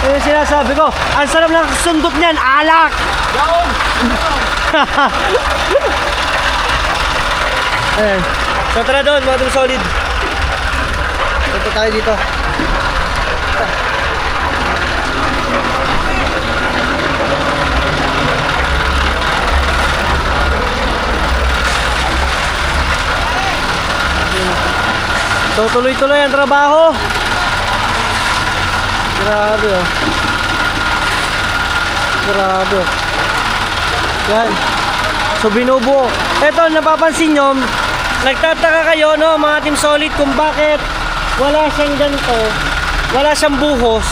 [SPEAKER 1] Yung sinasabi ko, ang sarap ng sundot niyan, alak.
[SPEAKER 4] Yaon.
[SPEAKER 1] Ayan. So tara doon, mga Team Solid. Punta tayo dito. So tuloy-tuloy ang trabaho. Grabe oh. Grabe oh. Yan. So binubuo. Eto, napapansin nyo, nagtataka kayo no mga Team Solid kung bakit wala siyang ganito, wala siyang buhos.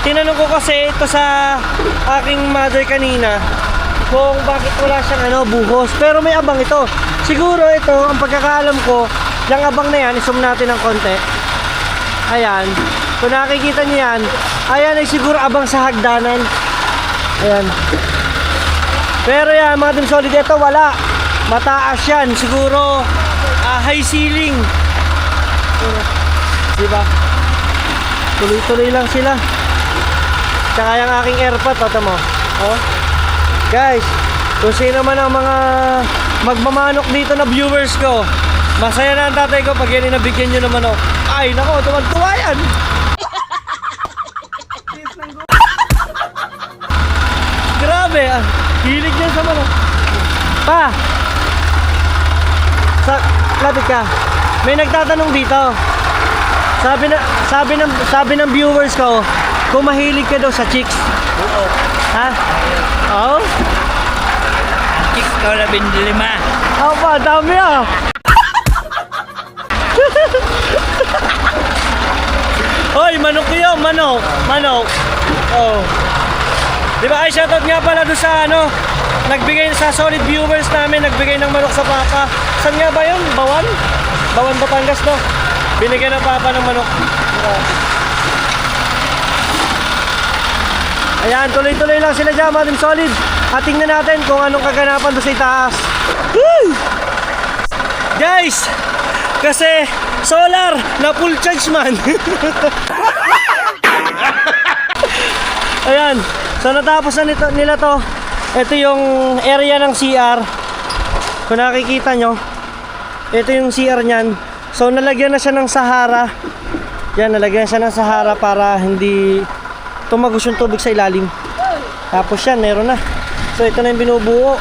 [SPEAKER 1] Tinanong ko kasi ito sa aking mother kanina kung bakit wala siyang buhos. Pero may abang ito. Siguro ito, ang pagkakaalam ko, yung abang na yan, isum natin ng konti. Ayan. Kung nakikita niyo yan, ayan ay siguro abang sa hagdanan. Ayan. Pero yan, mga Team Solid, ito wala. Mataas yan. Siguro high ceiling. Diba? Tuloy-tuloy lang sila. Tsaka yung aking airpot, ito mo. Oh. Guys, kung sino man ang mga magmamanok dito na viewers ko, masaya na ang tatay ko pag yan inabigyan nyo naman. Ay, nako, tuwag-tuwa yan. Grabe, hilig niya sa manok. Pa, lapit ka. May nagtatanong dito. Sabi ng viewers ko, kung mahilig ka daw sa chicks.
[SPEAKER 4] Oo.
[SPEAKER 1] Ha? Oo?
[SPEAKER 4] Chicks ka na 25.
[SPEAKER 1] Oo pa, dami ah. Hoy, manok yun, manok. Oh. Diba ay shoutout nga pala doon sa nagbigay sa solid viewers namin, nagbigay ng manok sa papa. Saan nga ba yun? Bawan? Bawan, Batangas no? Binigyan ng papa ng manok. Ayan, tuloy-tuloy lang sila dyan, mga Team Solid. At tingnan natin kung anong kaganapan doon sa itaas. Woo! Guys, kasi solar na full charge man. Ayan, so natapos na nila to. Ito yung area ng CR. Kung nakikita nyo, ito yung CR nyan. So nalagyan na siya ng Sahara. Yan, nalagyan siya ng Sahara para hindi tumagos yung tubig sa ilalim. Tapos yan, meron na. So ito na yung binubuo.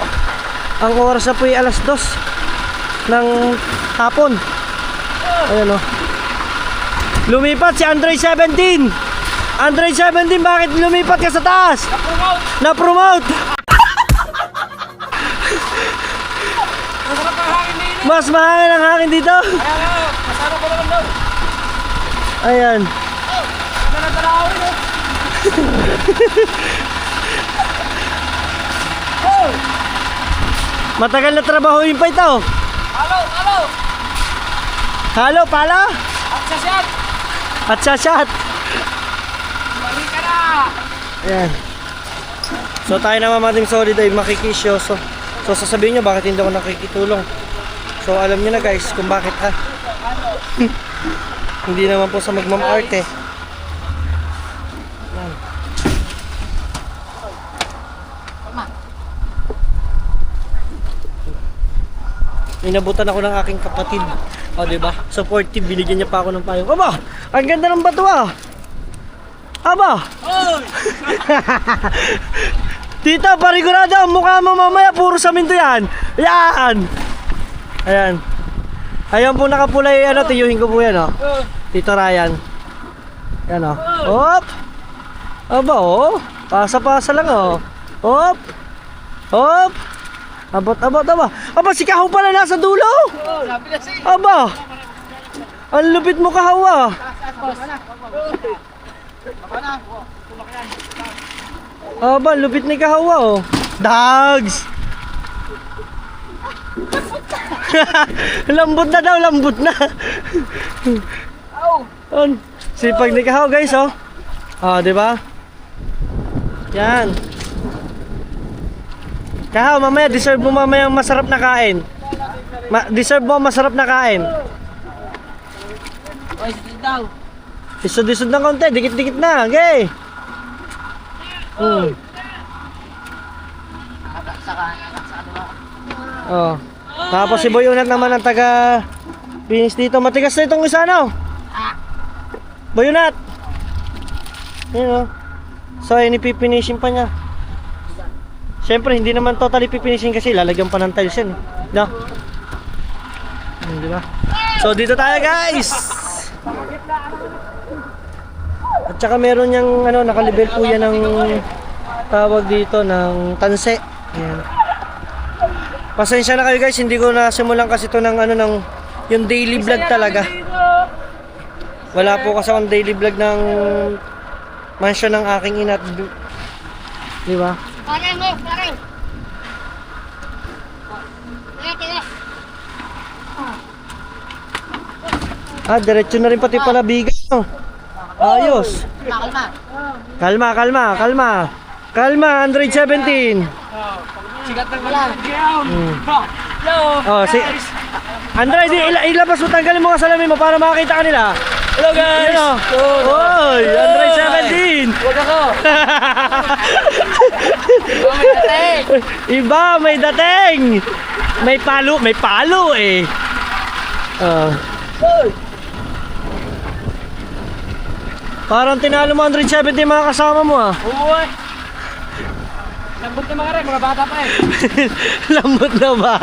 [SPEAKER 1] Ang oras na po ay 2:00 ng hapon. Ayan o. Lumipat si Android 17. Android 17, bakit lumipat ka sa taas? Na-promote! Mas mahangin ang hangin dito.
[SPEAKER 4] Masarap ko naman daw.
[SPEAKER 1] Ayan.
[SPEAKER 4] Nanatalaawin eh.
[SPEAKER 1] Matagal na trabahuin pa ito.
[SPEAKER 4] Halo.
[SPEAKER 1] Halo, pala?
[SPEAKER 4] At sa shot. Balik ka na.
[SPEAKER 1] Ayan. So tayo naman mga Team Solid ay makikisyoso. So sasabihin nyo bakit hindi ako nakikitulong. So alam nyo na guys kung bakit hindi naman po sa magmamarte. Inabutan ako ng aking kapatid. O, diba? Supportive, binigyan niya pa ako ng payong. Aba! Ang ganda ng bato ah! Aba! Tita, parigurado ang mukha mo mamaya, puro saminto yan. Yan! Ayan. Ayan po nakapulay, tiyuhin ko po yan, oh. Tito Ryan. Yan, oh. Hop! Aba, oh. Pasa-pasa lang oh. Hop! Hop! Abot. Aba, si Kahaw pala nasa dulo! Aba! Ang lupit mo, Kahaw ah! Aba, ang lupit ni Kahaw ah, oh. Dags! Lambot na daw, lambot na. Sipag ni Kahaw guys oh. Oh, di ba? Yan. Kahaw, mamaya deserve mo mamaya masarap na kain. Deserve mo masarap na kain. Isod-isod ng konti, dikit-dikit na, okay? Oh. Tapos si Boy Unat naman ang taga finish dito. Matigas na itong isa no? Boy Unat. Yun oh. So ipipinishing pa niya. Siyempre hindi naman totally pipinishing kasi lalagyan pa ng tiles yan. No? Di ba? So dito tayo guys. At saka meron yang ano, nakalibel po yan ng tawag dito ng tanse. Ayan. Pasensya na kayo guys, hindi ko nasimulan kasi ito ng ano ng yung daily vlog talaga. Wala po kasi akong daily vlog ng mansion ng aking ina. Di ba?
[SPEAKER 3] Pare.
[SPEAKER 1] Diretso na rin pati pala bigas, no? Ayos. Kalma, 117.
[SPEAKER 4] Sigat ng wala.
[SPEAKER 1] Oh, si Andre, ilabas mo, tanggalin mo ang salamin mo para makakita ka nila.
[SPEAKER 4] Hello guys!
[SPEAKER 1] Oy, Andre 17.
[SPEAKER 4] Huwag ako!
[SPEAKER 1] Iba, may dating. May palo eh. Parang tinalo mo 170 mga kasama mo ah.
[SPEAKER 4] Uy! Lambot na mga bata pa eh.
[SPEAKER 1] Lambot na ba?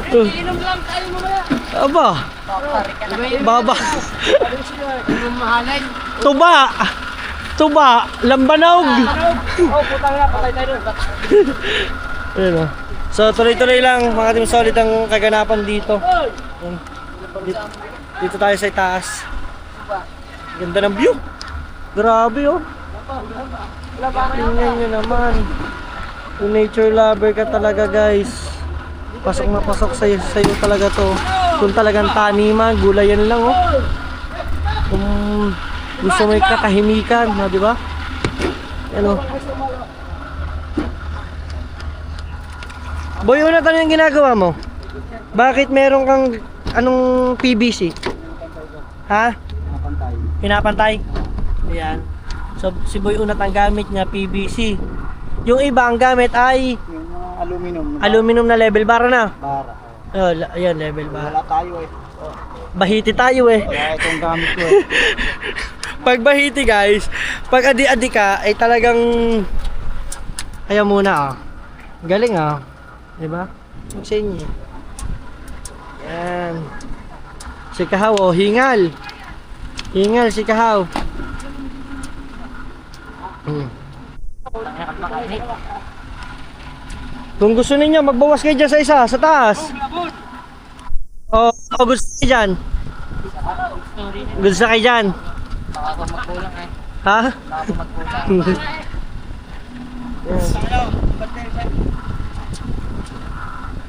[SPEAKER 4] Inom lang tayo mamaya.
[SPEAKER 1] Aba. Baba.
[SPEAKER 4] Mahalin.
[SPEAKER 1] Tuba. Lambanog.
[SPEAKER 4] Oh, putang na, patay tayo doon.
[SPEAKER 1] Ayun oh. So tuloy-tuloy lang mga team solid ang kaganapan dito. Dito tayo sa itaas. Ganda ng view. Grabe oh. Tingnan nyo naman. Kung nature lover ka talaga guys, pasok na pasok sa'yo talaga to. Kung talagang taniman, gulayan lang oh. Kung gusto mo yung katahimikan, di ba? Ano? Boy, una tanong yung ginagawa mo? Bakit meron kang anong PVC? Ha? Pinapantay. Ayan. So si Boy Unat ang gamit niya PVC. Yung iba ang gamit ay
[SPEAKER 2] Yung
[SPEAKER 1] aluminum na level bar na.
[SPEAKER 2] Bara.
[SPEAKER 1] Oh, ayan level bar.
[SPEAKER 2] Wala tayo eh.
[SPEAKER 1] Bahiti tayo eh.
[SPEAKER 2] Kaya itong gamit ko eh.
[SPEAKER 1] Pag bahiti guys, pag adi-adi ka ay talagang kaya muna ah. Galing ah. 'Di ba? Sa inyo. Yan. Si Kahaw oh, hingal. Hingal si Kahaw. Kung gusto ninyo, magbawas kayo dyan sa isa, sa taas. O gusto kayo dyan? Gusto kayo dyan?
[SPEAKER 4] Baka magkulang eh.
[SPEAKER 1] Ha?
[SPEAKER 4] Baka magkulang.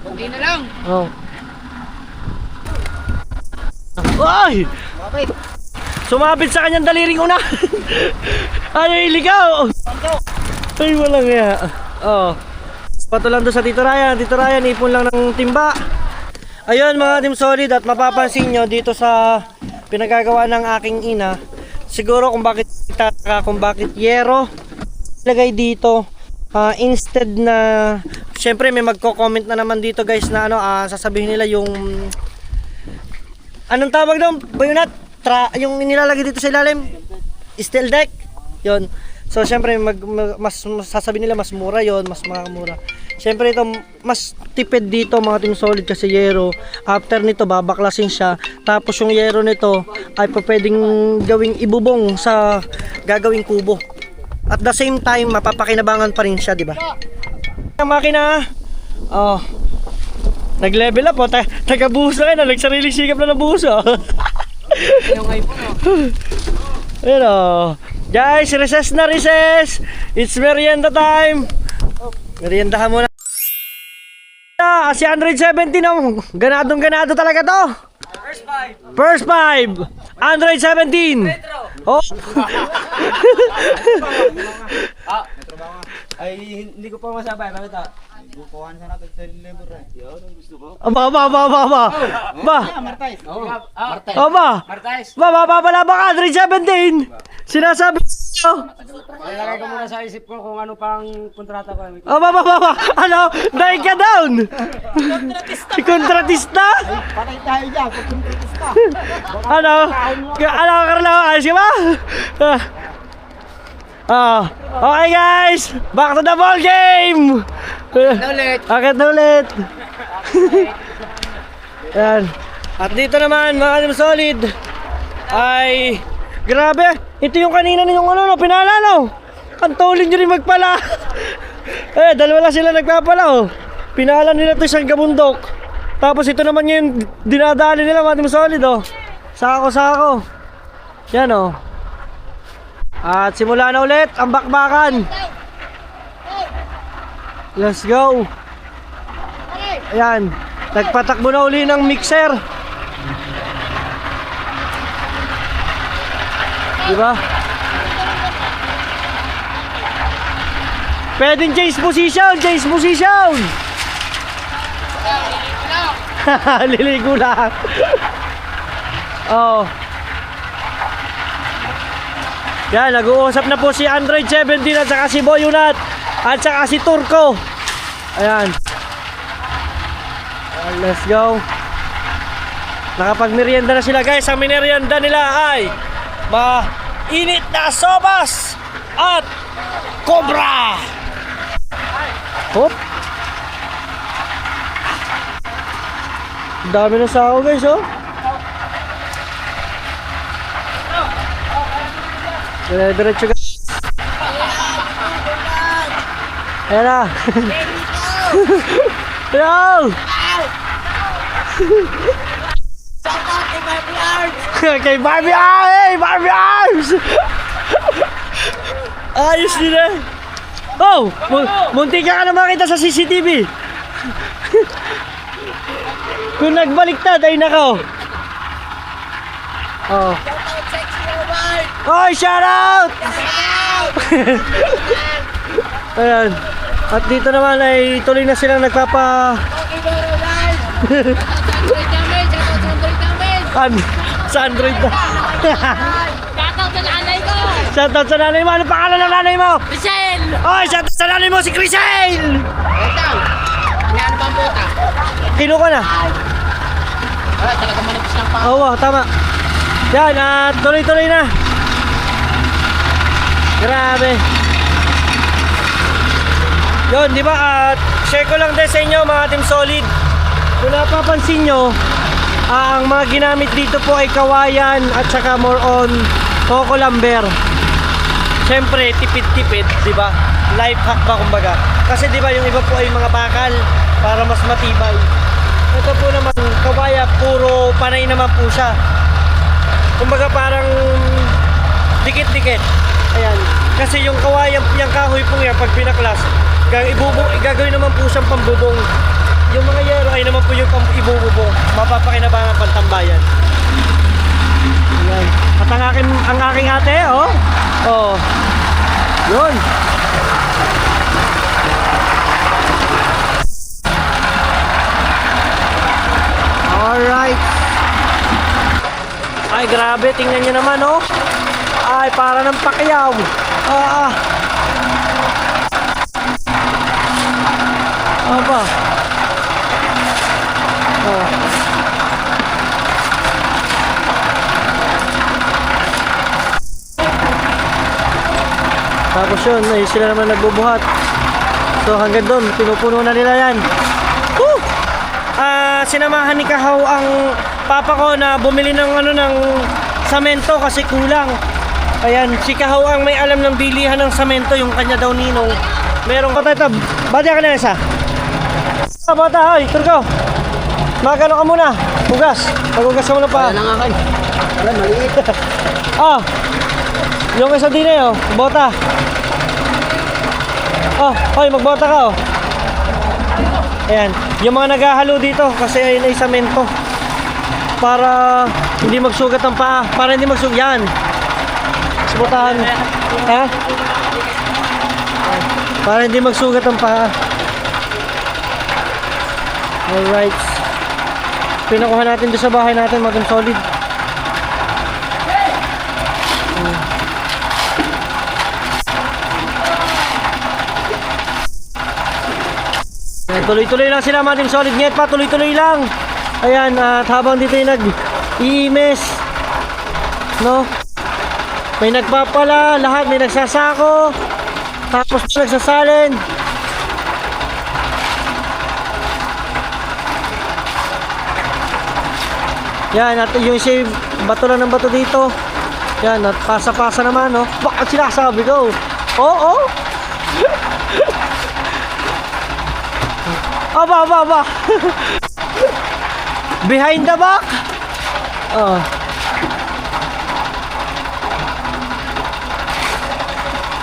[SPEAKER 4] Kunti na lang.
[SPEAKER 1] Oh. Ay! Sumabit sa kanyang daliring una. Ay, iligaw. Ay, walang ya. Oh. Pato lang doon sa Tito Ryan. Tito Ryan, ipon lang ng timba. Ayun mga team solid, at mapapansin nyo dito sa pinagagawa ng aking ina, siguro kung bakit itataka kung bakit yero lagay dito instead na, syempre may magko-comment na naman dito guys na ano, sasabihin nila yung anong tawag doon? Bayunat? Yung nilalagay dito sa ilalim? Steel deck? Yun. So syempre mas sasabihin nila mas mura yon, mas mura. Syempre ito mas tipid dito mga team solid kasi yero. After nito babaklasin siya. Tapos yung yero nito ay pwedeng gawing ibubong sa gagawing kubo. at the same time mapapakinabangan pa rin siya, di ba? Ang makina, oh, nag-level up, oh, taga-buhos na kayo, nagsariling sikap na ng buhos, oh.
[SPEAKER 2] Yung iPhone, oh.
[SPEAKER 1] Ayun, oh. Guys, recess na recess. It's merienda time. Meriendahan muna. Si 117, oh. Ganado talaga to. First five. Android 17. Oh.
[SPEAKER 2] Ay, hindi ko pa masabay. Bakit ah? Bukuhan sa natin sa labor eh. Yun, ang gusto ko.
[SPEAKER 1] Ba.
[SPEAKER 2] Martais. Martais. Martais.
[SPEAKER 1] Pala ba Android 17? Sinasabi ko.
[SPEAKER 2] Ilagay ko muna sa isip ko kung ano pang kontrata ko.
[SPEAKER 1] Ba. Ano? Dahil ka down. Kontratista?
[SPEAKER 2] Patay tayo dyan, kontratista.
[SPEAKER 1] Ano, Carlo? Ayos ka ba? Okay guys, back to the ball game. Akit na ulit. Yan. At dito naman mga Team Solid ay grabe, ito yung kanina ninyong ano, pinala, no? Ang tulin nyo rin magpala. Dalawa lang sila nagpapala, oh. Pinala nila ito isang gabundok. Tapos ito naman yung dinadali nila mga Team Solid, oh. Sako. Yan, oh. At simula na ulit ang bakbakan. Let's go. Ayan, nagpatakbo na uli ng mixer. Diba? Pwedeng change position. Liligo lang. Oh. Yan, nag-uusap na po si Android 17 at saka si Boyunat at saka si Turco. Ayan. Let's go. Nakapag-merienda na sila guys. Ang merienda nila ay mainit na sobas at cobra. Hop. Dami na sako guys, oh. Diretso guys. Ayan na. Yo! Kay Barbie Arms! Hey, Barbie Arms! Ayos din eh. Oh! Munti ka na makita sa CCTV. Kung nagbaliktad ay nako. Oh. Oy, shout out! Ayan. At dito naman ay tuloy na silang nagpapa... Sa Android na.
[SPEAKER 3] Shoutout sa nanay ko!
[SPEAKER 1] Shoutout sa nanay mo. Ano pangalan ng nanay mo?
[SPEAKER 3] Michelle!
[SPEAKER 1] Oy, shoutout sa nanay mo si Crisel!
[SPEAKER 3] Ano ba ang puta?
[SPEAKER 1] Kinuha na.
[SPEAKER 3] Wala, talaga manapis ng pa.
[SPEAKER 1] Oo, tama. Yan, at tuloy-tuloy na. Grabe. Yun, di ba? At share ko lang din sa inyo mga Team Solid. Kung napapansin nyo, ang mga ginamit dito po ay kawayan at saka more on coco lumber. Siyempre, tipid-tipid, di ba? Life hack ba kumbaga? Kasi di ba yung iba po ay mga bakal para mas matibay. Ito po naman, kawaya, puro panay naman po siya. Kumbaga parang dikit-dikit. Ayan. Kasi yung kawayan, yung kahoy po yan, pag pinaklas, gagawin naman po siyang pambubong. Yung mga yero ay naman po yung ibububong. Mapapakinabangan pantambayan. Ayan. At ang aking ate, oh. Oh. Yun. Alright. Ay, grabe. Tingnan nyo naman, oh. Ay, para ng Pacquiao. Aba. Oh. Tapos yun, ay sila naman nagbubuhat. So hanggang doon, pinupuno na nila yan. Woo! Sinamahan ni Kahaw ang papa ko na bumili ng ano ng samento kasi kulang. Ayan, si Kahaw ang may alam ng bilihan ng samento, yung kanya daw ninong. Merong bata ito. Bata ka na isa. Bata, ay, turko. Magano ka muna. Hugas. Paghugas ka muna pa.
[SPEAKER 2] Wala nga kayo. Wala, maliit.
[SPEAKER 1] Ah. Yung isa din eh, oh. Bota. Oh, hoy, magbota ka, oh. Ayan. Yung mga naghahalo dito kasi ayun ay samento. Para hindi magsugat ang paa. Para hindi magsugat. Yan. Botahan. Ha? Para hindi magsugat ang paa. Alright. Pinakuha natin doon sa bahay natin, maging solid. Tuloy-tuloy lang sila, maging solid. Ngayon pa, tuloy-tuloy lang. Ayan, at habang dito yung nag-iimes, no? May nagpapala, lahat may nagsasako, tapos nagsasalin. Yan, at yung si bato lang ng bato dito. Yan, at pasa-pasa naman, no? Bakit sinasabi ko? Oo, oh. Aba. Behind the back. Oh.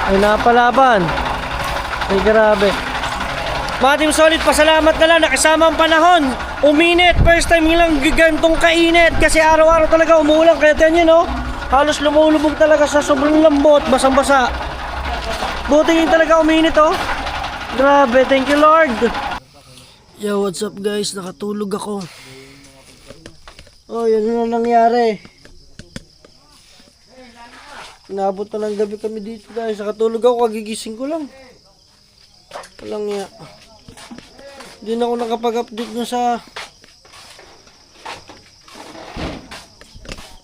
[SPEAKER 1] Ay napalaban. Ay grabe. Mga Team Solid, pasalamat na lang, nakasama ang panahon. Uminit, first time nilang gigantong kainit kasi araw-araw talaga umuulan. Kaya tiyan nyo, no? Halos lumulubog talaga sa sobrang lambot, basang-basa. Buti yun talaga uminit, oh. Grabe, thank you Lord. Yo, what's up guys? Nakatulog ako. Oh, yun na nangyari. Inabot na ng gabi kami dito guys. Nakatulog ako, kagigising ko lang. Walang ya. Hindi na ako nakapag-update na sa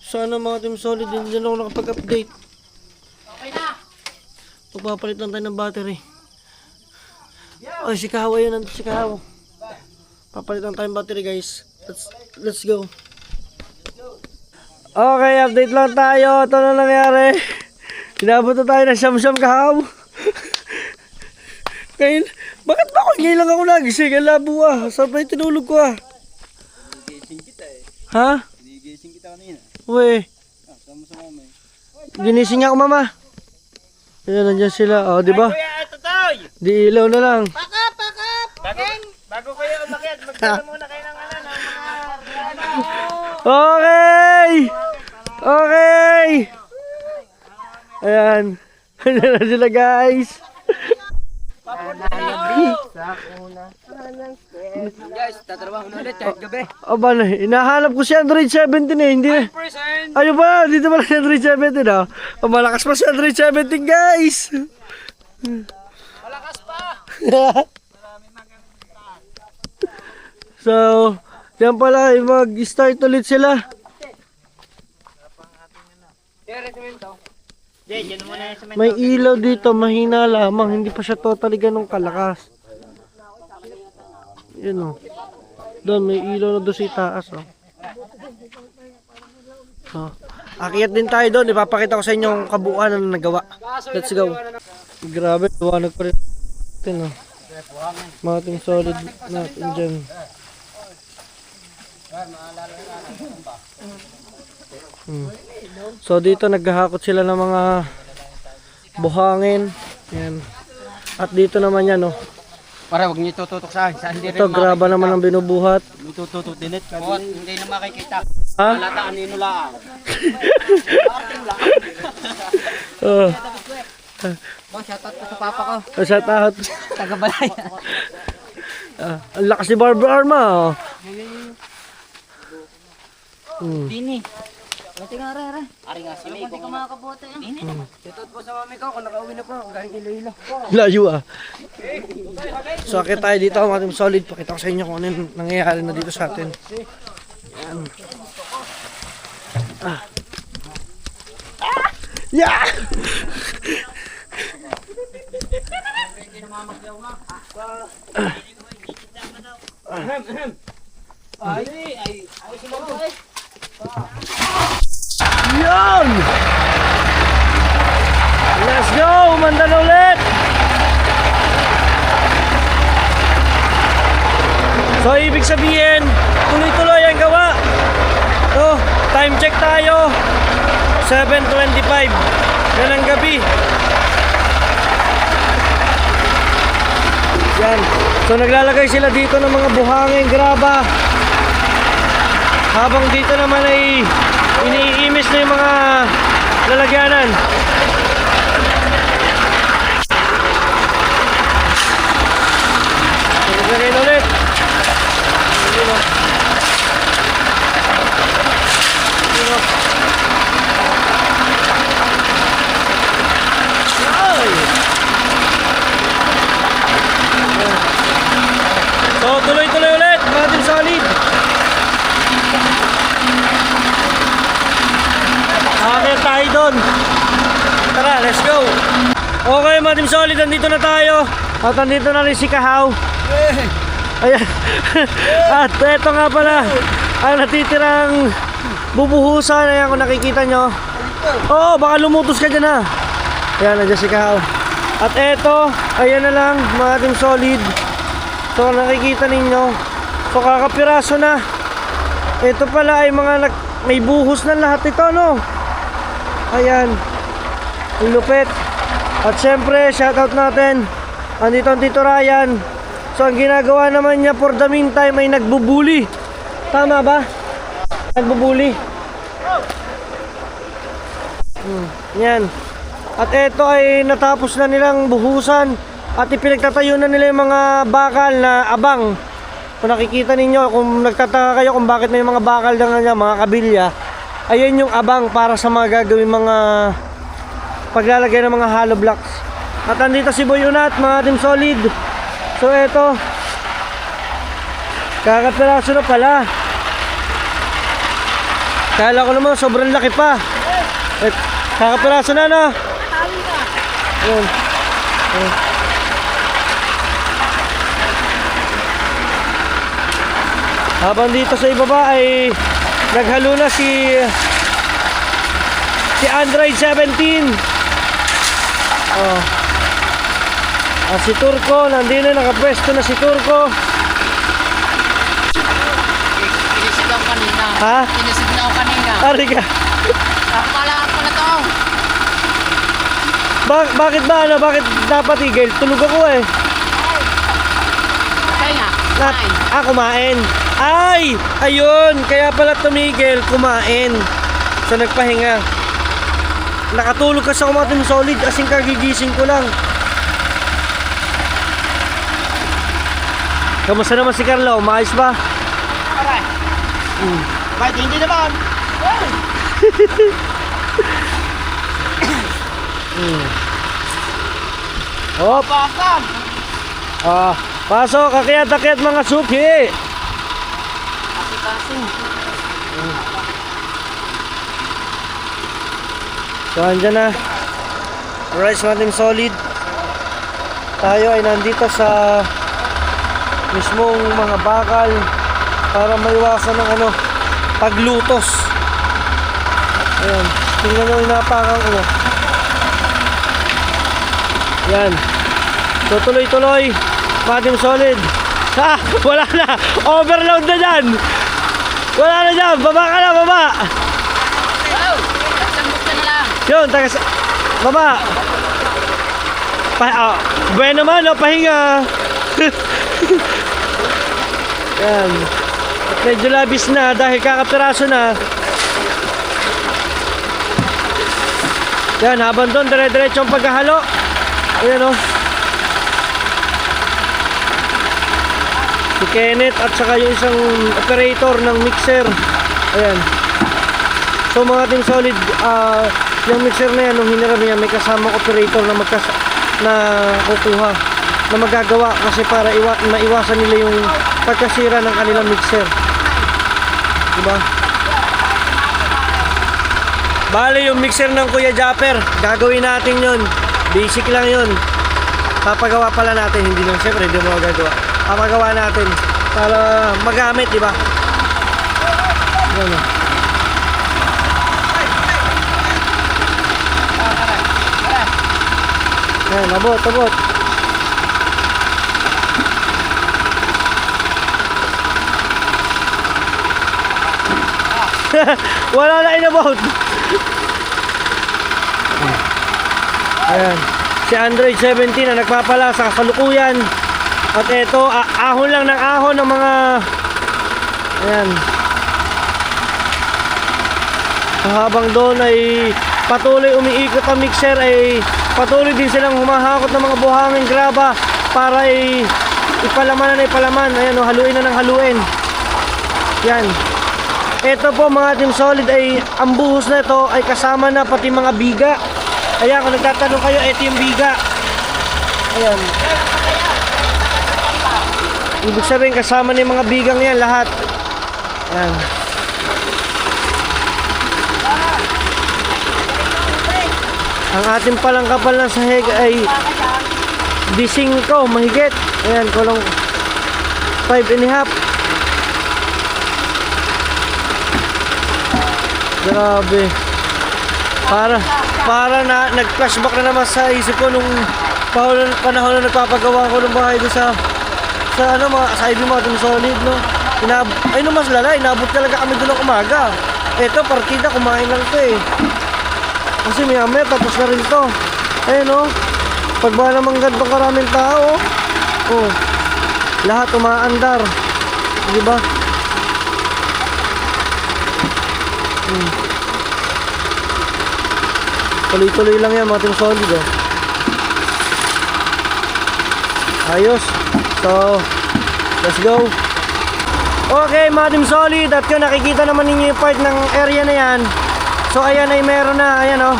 [SPEAKER 1] sana mga Team Solid. Hindi na ako nakapag-update. Okay na. Magpapalit lang tayo ng battery. Ay, si Kahaw, ayun, si Kahaw. Papalitan tayong battery guys. Let's go. Okay, update lang tayo. Ito na nangyari. Inabot na tayo ng siyam-siyam Kahaw. Ngayon, bakit ba ako ngayon lang ako nagising? Ang labo ah. Sabay tinulog ko ah.
[SPEAKER 2] Ginising kita eh.
[SPEAKER 1] Ha?
[SPEAKER 2] Ginising kita kanina.
[SPEAKER 1] Uwe.
[SPEAKER 2] Sama sa mama eh.
[SPEAKER 1] Ginising ako mama. Ayan, nandiyan sila. O, di ba?
[SPEAKER 4] Kuya, ito toy!
[SPEAKER 1] Di ilaw na lang.
[SPEAKER 3] Pakap!
[SPEAKER 4] Bago kayo umakyat, magdala muna kayo ng ano, ng mga...
[SPEAKER 1] Okay! Okay! Ayan. Ayan na sila guys.
[SPEAKER 2] Guys, tatrabaho na ulit kahit gabi.
[SPEAKER 1] Aba na, hinahanap ko si Android 17 eh, hindi na. Ayun ba, dito pala si Android 17 ah. Malakas pa si Android 17 guys.
[SPEAKER 4] Malakas pa!
[SPEAKER 1] So, yan pala, mag-start ulit sila. May ilaw dito, mahina lamang, hindi pa siya totally ganong kalakas. Yun o. Doon, may ilaw na doon sa itaas o. So, akyat din tayo doon, ipapakita ko sa inyo ang kabuuan na nagawa. Let's go. Grabe, tuwanag pa rin natin o. Mga Team Solid natin dyan. So dito naghahakot sila ng mga buhangin. Yan. At dito naman yan oh.
[SPEAKER 2] Para wag niyo tututok sa akin. Hindi
[SPEAKER 1] Ito graba naman ang binubuhat.
[SPEAKER 2] tututok dinit. Hindi na makikita.
[SPEAKER 1] Ha?
[SPEAKER 2] Lataan nino lang.
[SPEAKER 1] Oh.
[SPEAKER 2] Shoutout ko sa papa ko.
[SPEAKER 1] Shout out.
[SPEAKER 2] Taga-balay.
[SPEAKER 1] Ang lakas ni Barber Arma oh.
[SPEAKER 2] Dini. Buti nga re. Ari nga sila. Hindi ko makakabote yan. Dini. Shoutout po sa mami ko kung nakauwi na po. Galing Iloilo.
[SPEAKER 1] Layo ah. So akit tayo dito mga Team Solid. Pakita ko sa inyo kung ano yung nangyayari na dito sa atin. Yan. Yeah! Yan! Let's go! Umanda na ulit! So, ibig sabihin, tuloy-tuloy ang gawa. So, time check tayo. 7:25. Yan ang gabi. Yan. So, naglalagay sila dito ng mga buhangin, graba. Habang dito naman ay iniimis na yung mga lalagyanan. Naglagay na ulit. So tuloy-tuloy ulit, mga team solid. Akit tayo doon. Tara, let's go. Okay mga team solid, nandito na tayo. At nandito na rin si Kahaw. Ayan. At eto nga pala ang natitirang bubuhusan. Ayan kung nakikita nyo. Oo, baka lumutos ka dyan ha. Ayan, nandiyan si Kahaw. At eto, ayan na lang mga team solid. So nakikita ninyo. So kakapiraso na. Ito pala ay mga may buhos na lahat ito, no? Ayan. Ang lupit. At syempre, shoutout natin. Andito ang Tito Ryan. So ang ginagawa naman niya for the meantime ay nagbubuli. Tama ba? Nagbubuli. Yan. At ito ay natapos na nilang buhusan. At ipinagtatayo na nila yung mga bakal na abang. Kung nakikita ninyo, kung nagtataka kayo kung bakit may mga bakal na nga, mga kabilya, ayan yung abang para sa mga gagawin mga paglalagay ng mga hollow blocks. At andito si Boy Unat, mga team solid. So eto, kakapiraso na pala. Kala ko naman sobrang laki pa. Kakapiraso na, no? Ayan. Ayan. Habang dito sa ibaba ay naghalo na si Android 17. Oh. Si Turco, nandito na, nakapwesto na si Turco.
[SPEAKER 2] Inisip ako kanina.
[SPEAKER 1] Ha?
[SPEAKER 2] Inisip na ako kanina.
[SPEAKER 1] Ari ka.
[SPEAKER 2] Akala ko na to.
[SPEAKER 1] Bakit ba ano? Bakit dapat igel? Tulog ako eh.
[SPEAKER 2] Kaya nga.
[SPEAKER 1] Kumain. Ay! Ayun! Kaya pala tumigil, kumain. So nagpahinga. Nakatulog kasi ako mga team solid, kasing kagigising ko lang. Kamusta naman si Carlo? Maayos ba?
[SPEAKER 2] Aray. Bakit hindi naman?
[SPEAKER 1] Hop!
[SPEAKER 2] Bakam.
[SPEAKER 1] Pasok, akyat mga suki!
[SPEAKER 2] Kasi.
[SPEAKER 1] So andyan na. Alright, mga team solid. Tayo ay nandito sa mismong mga bakal para maiwasan ng paglutos. Ayan, tingnan nyo, inapakan ko. Yan. So tuloy-tuloy, mga team solid. Wala na, overload na dyan. Wala na dyan, baba ka na, baba.
[SPEAKER 2] Oh, sambok ka na lang.
[SPEAKER 1] Yun, baba. Buwan naman, pahinga. Yan. At medyo labis na dahil kakapiraso na. Yan, habang doon, dire-diretso ang paghahalo. Ayan o. Si Kenneth at saka yung isang operator ng mixer. Ayan. So mga team solid, yung mixer na yan, nung hiniram niya, may kasamang operator na kukuha, na magagawa kasi para maiwasan nila yung pagkasira ng kanilang mixer. Diba? Bale yung mixer ng Kuya Japper, gagawin natin yun. Basic lang yun. Papagawa pala natin, hindi lang, siyempre hindi mo magagawa. Papagawa natin para magamit, diba? Ano? Yan, abot, abot. Wala na inabot. Ayan. Si Android 17 na nagpapala sa kasalukuyan. At ito, ahon lang ng ahon ng mga... Ayan. So, habang doon ay patuloy umiikot ang mixer, ay patuloy din silang humahakot ng mga buhangin graba para ipalaman na ipalaman. Ayan o, haluin na ng haluin. Yan. Ito po mga Team Solid ay ang buhos na ito ay kasama na pati mga biga. Ayan, kung nagtatanong kayo, ito yung biga. Ayan. Ibig sabihin kasama na yung mga bigang yan lahat. Ayan. Ang ating palang kapal ng sahig ay dising ko, mahigit. Ayan, kulong 5.5. Grabe. Para na nag-flashback na naman sa isip ko nung panahon na nagpapagawa ko ng bahay doon sa ano sa IB mga Team Solid, no. Ay no, mas lala, inabot talaga kami doon ng umaga. Eto, partida, kumain lang to eh. Kasi maya tapos na rin to. Ayun no. Pag ba naman ganitong karaming tao, oh, lahat umaandar. Di ba? Tuloy-tuloy lang yan mga Team Solid, oh. Ayos. So, let's go. Okay mga Team Solid, at yun nakikita naman ninyo yung part ng area na yan. So ayan ay meron na, ayan oh.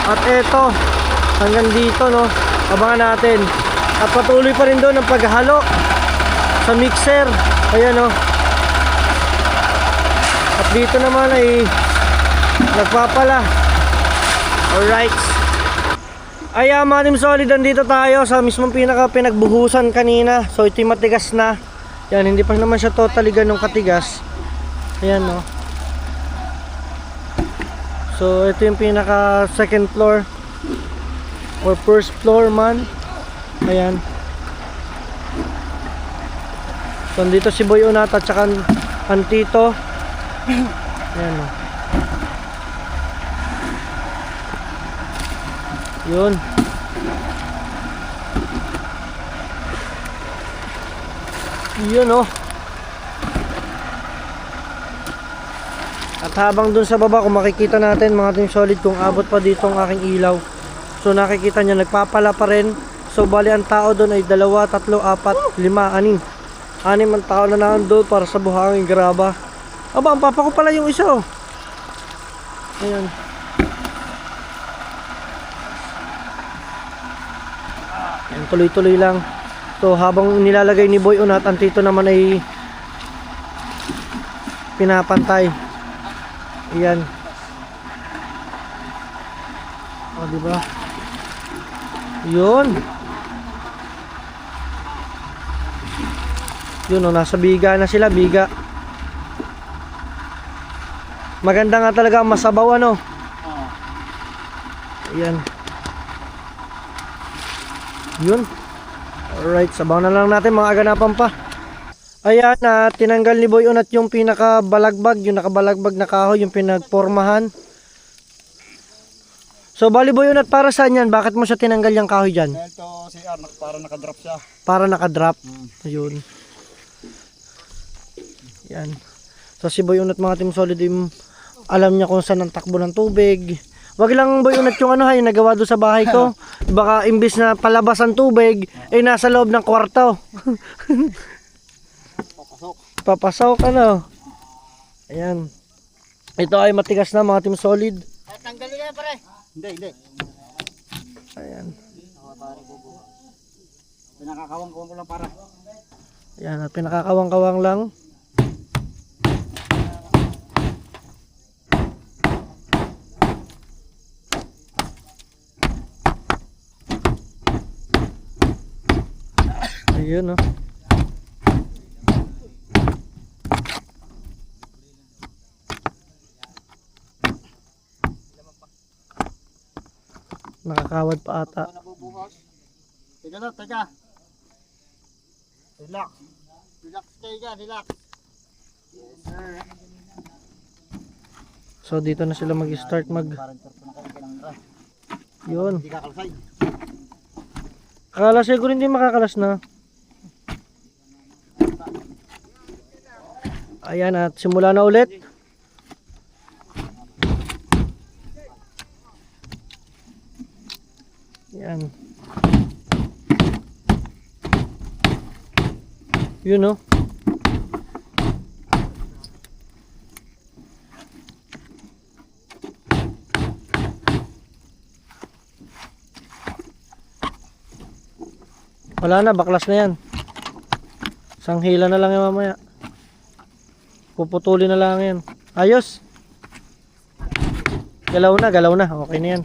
[SPEAKER 1] At eto, hanggang dito no, abangan natin. At patuloy pa rin doon ang paghalo sa mixer. Ayan oh. At dito naman ay nagpapala. Alright. Ayan mga Team Solid, dito tayo sa mismong pinagbuhusan kanina. So ito yung matigas na. Yan, hindi pa naman siya totally ganong katigas. Ayan no. So ito yung pinaka second floor or first floor man. Ayan. So dito si Boy Unat at saka ang tito. Ayan o. Yun. Yun o. At habang dun sa baba, kung makikita natin mga Team Solid, kung abot pa dito ang aking ilaw. So nakikita nyo, nagpapala pa rin. So bali ang tao dun ay 2, 3, 4, 5, 6 ang tao na nandun para sa buhangin graba. Aba, ang papa ko pala yung isa oh. Ayan. Ayan, tuloy-tuloy lang. So habang nilalagay ni Boy Unat, ang tito naman ay pinapantay. Ayan. O, diba? Yun. Yun o, nasa biga na sila, biga. Maganda nga talaga ang masabaw, ano? Ayan. Yun. Alright, sabaw na lang natin, mga aganapan pa. Ayan, tinanggal ni Boy Unat yung pinakabalagbag, yung nakabalagbag na kahoy, yung pinagpormahan. So, bali Boy Unat, para saan yan? Bakit mo siya tinanggal yung kahoy dyan?
[SPEAKER 4] Dahil to CR, para nakadrop siya.
[SPEAKER 1] Para nakadrop. Ayun. Yan. So, si Boy Unat mga Team Solid, alam niya kung saan ang takbo ng tubig. Wag lang Boy Unat yung ano, yung nagawa doon sa bahay ko. Baka imbis na palabas ang tubig, ay nasa loob ng kwarto. Papasok ano. Ayan. Ito ay matigas na mga Team Solid.
[SPEAKER 4] Tanggalin ka pare. Hindi.
[SPEAKER 1] Ayan.
[SPEAKER 4] Pinakakawang-kawang ko lang para.
[SPEAKER 1] Ayan, at pinakakawang-kawang lang. Ayun oh. Nakakawad pa ata.
[SPEAKER 4] Teka lang, teka. Relax. Relax kayo ka, relax. Yes, sir.
[SPEAKER 1] So dito na sila mag-start Yun.
[SPEAKER 4] Hindi kakalsay.
[SPEAKER 1] Akala siguro hindi makakalas na. Ayan at simula na ulit. Yan. Yun oh. Wala na, baklas na yan. Isang hila na lang yan mamaya. Puputulin na lang yan. Ayos. Galaw na, galaw na. Okay na yan.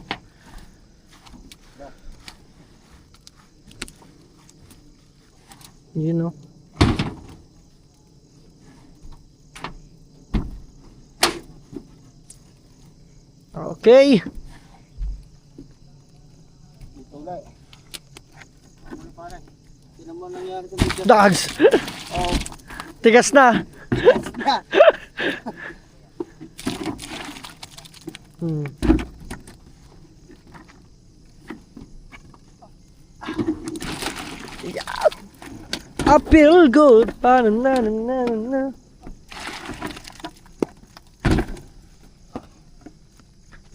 [SPEAKER 1] Yun o. Okay.
[SPEAKER 4] Tulay. Ano pare? Sino mo nangyari sa video?
[SPEAKER 1] Dogs.
[SPEAKER 4] Oh.
[SPEAKER 1] Tigas na. Yeah. I feel good. Pa-na-na-na-na-na.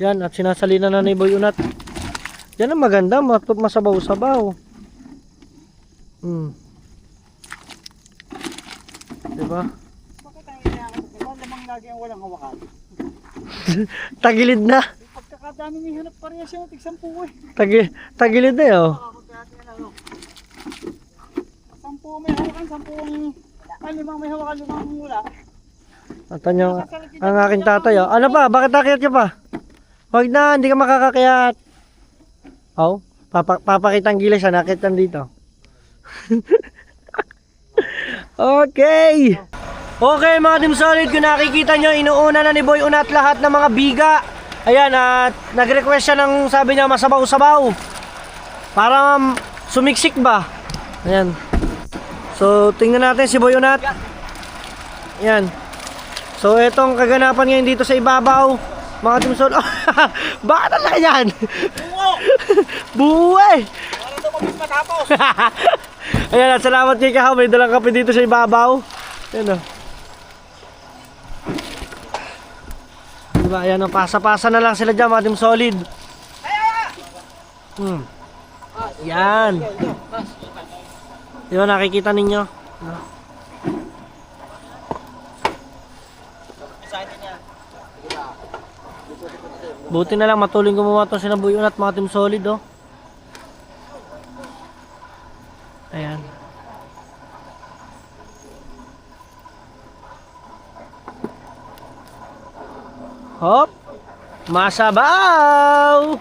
[SPEAKER 1] Yan, at sinasalina na ni Boy Unat. Yan ang maganda, masabaw-sabaw. Diba?
[SPEAKER 4] Bakit ang iniyangan ko? Diba lamang lagi ang walang hawakan?
[SPEAKER 1] Tagilid na.
[SPEAKER 4] Pagkakadami may hanap pa rin siya ng tig-10 eh.
[SPEAKER 1] Tagilid na oh.
[SPEAKER 4] Sampu may hawakan, 10 limang may hawakan, 5 wala.
[SPEAKER 1] At ang aking tatay oh. Ano pa? Bakit akyat ka pa? Huwag na, hindi ka makakakyat. Oh, papakitang gilis na nakit dito. Okay. Okay mga Team Solid, kung nakikita nyo, inuuna na ni Boy Unat lahat ng mga biga. Ayan, at nag-request siya ng sabi niya masabaw-sabaw. Para sumiksik ba? Ayan. So, tingnan natin si Boy Unat. Ayan. So, etong kaganapan ngayon dito sa ibabaw. Mga Team Solid. Bakit ang laki yan? Buo eh.
[SPEAKER 4] Para ito matapos.
[SPEAKER 1] Ayan, at salamat kay Kahaw. May dalang kape dito sa ibabaw. Ayan o. Diba, ayan o. Pasa-pasa na lang sila dyan, mga Team Solid. Ayan. Diba, nakikita ninyo? Buti na lang, matuloy gumawa itong sinabuyo at mga Team Solid oh. Ayan. Hop. Masabaw.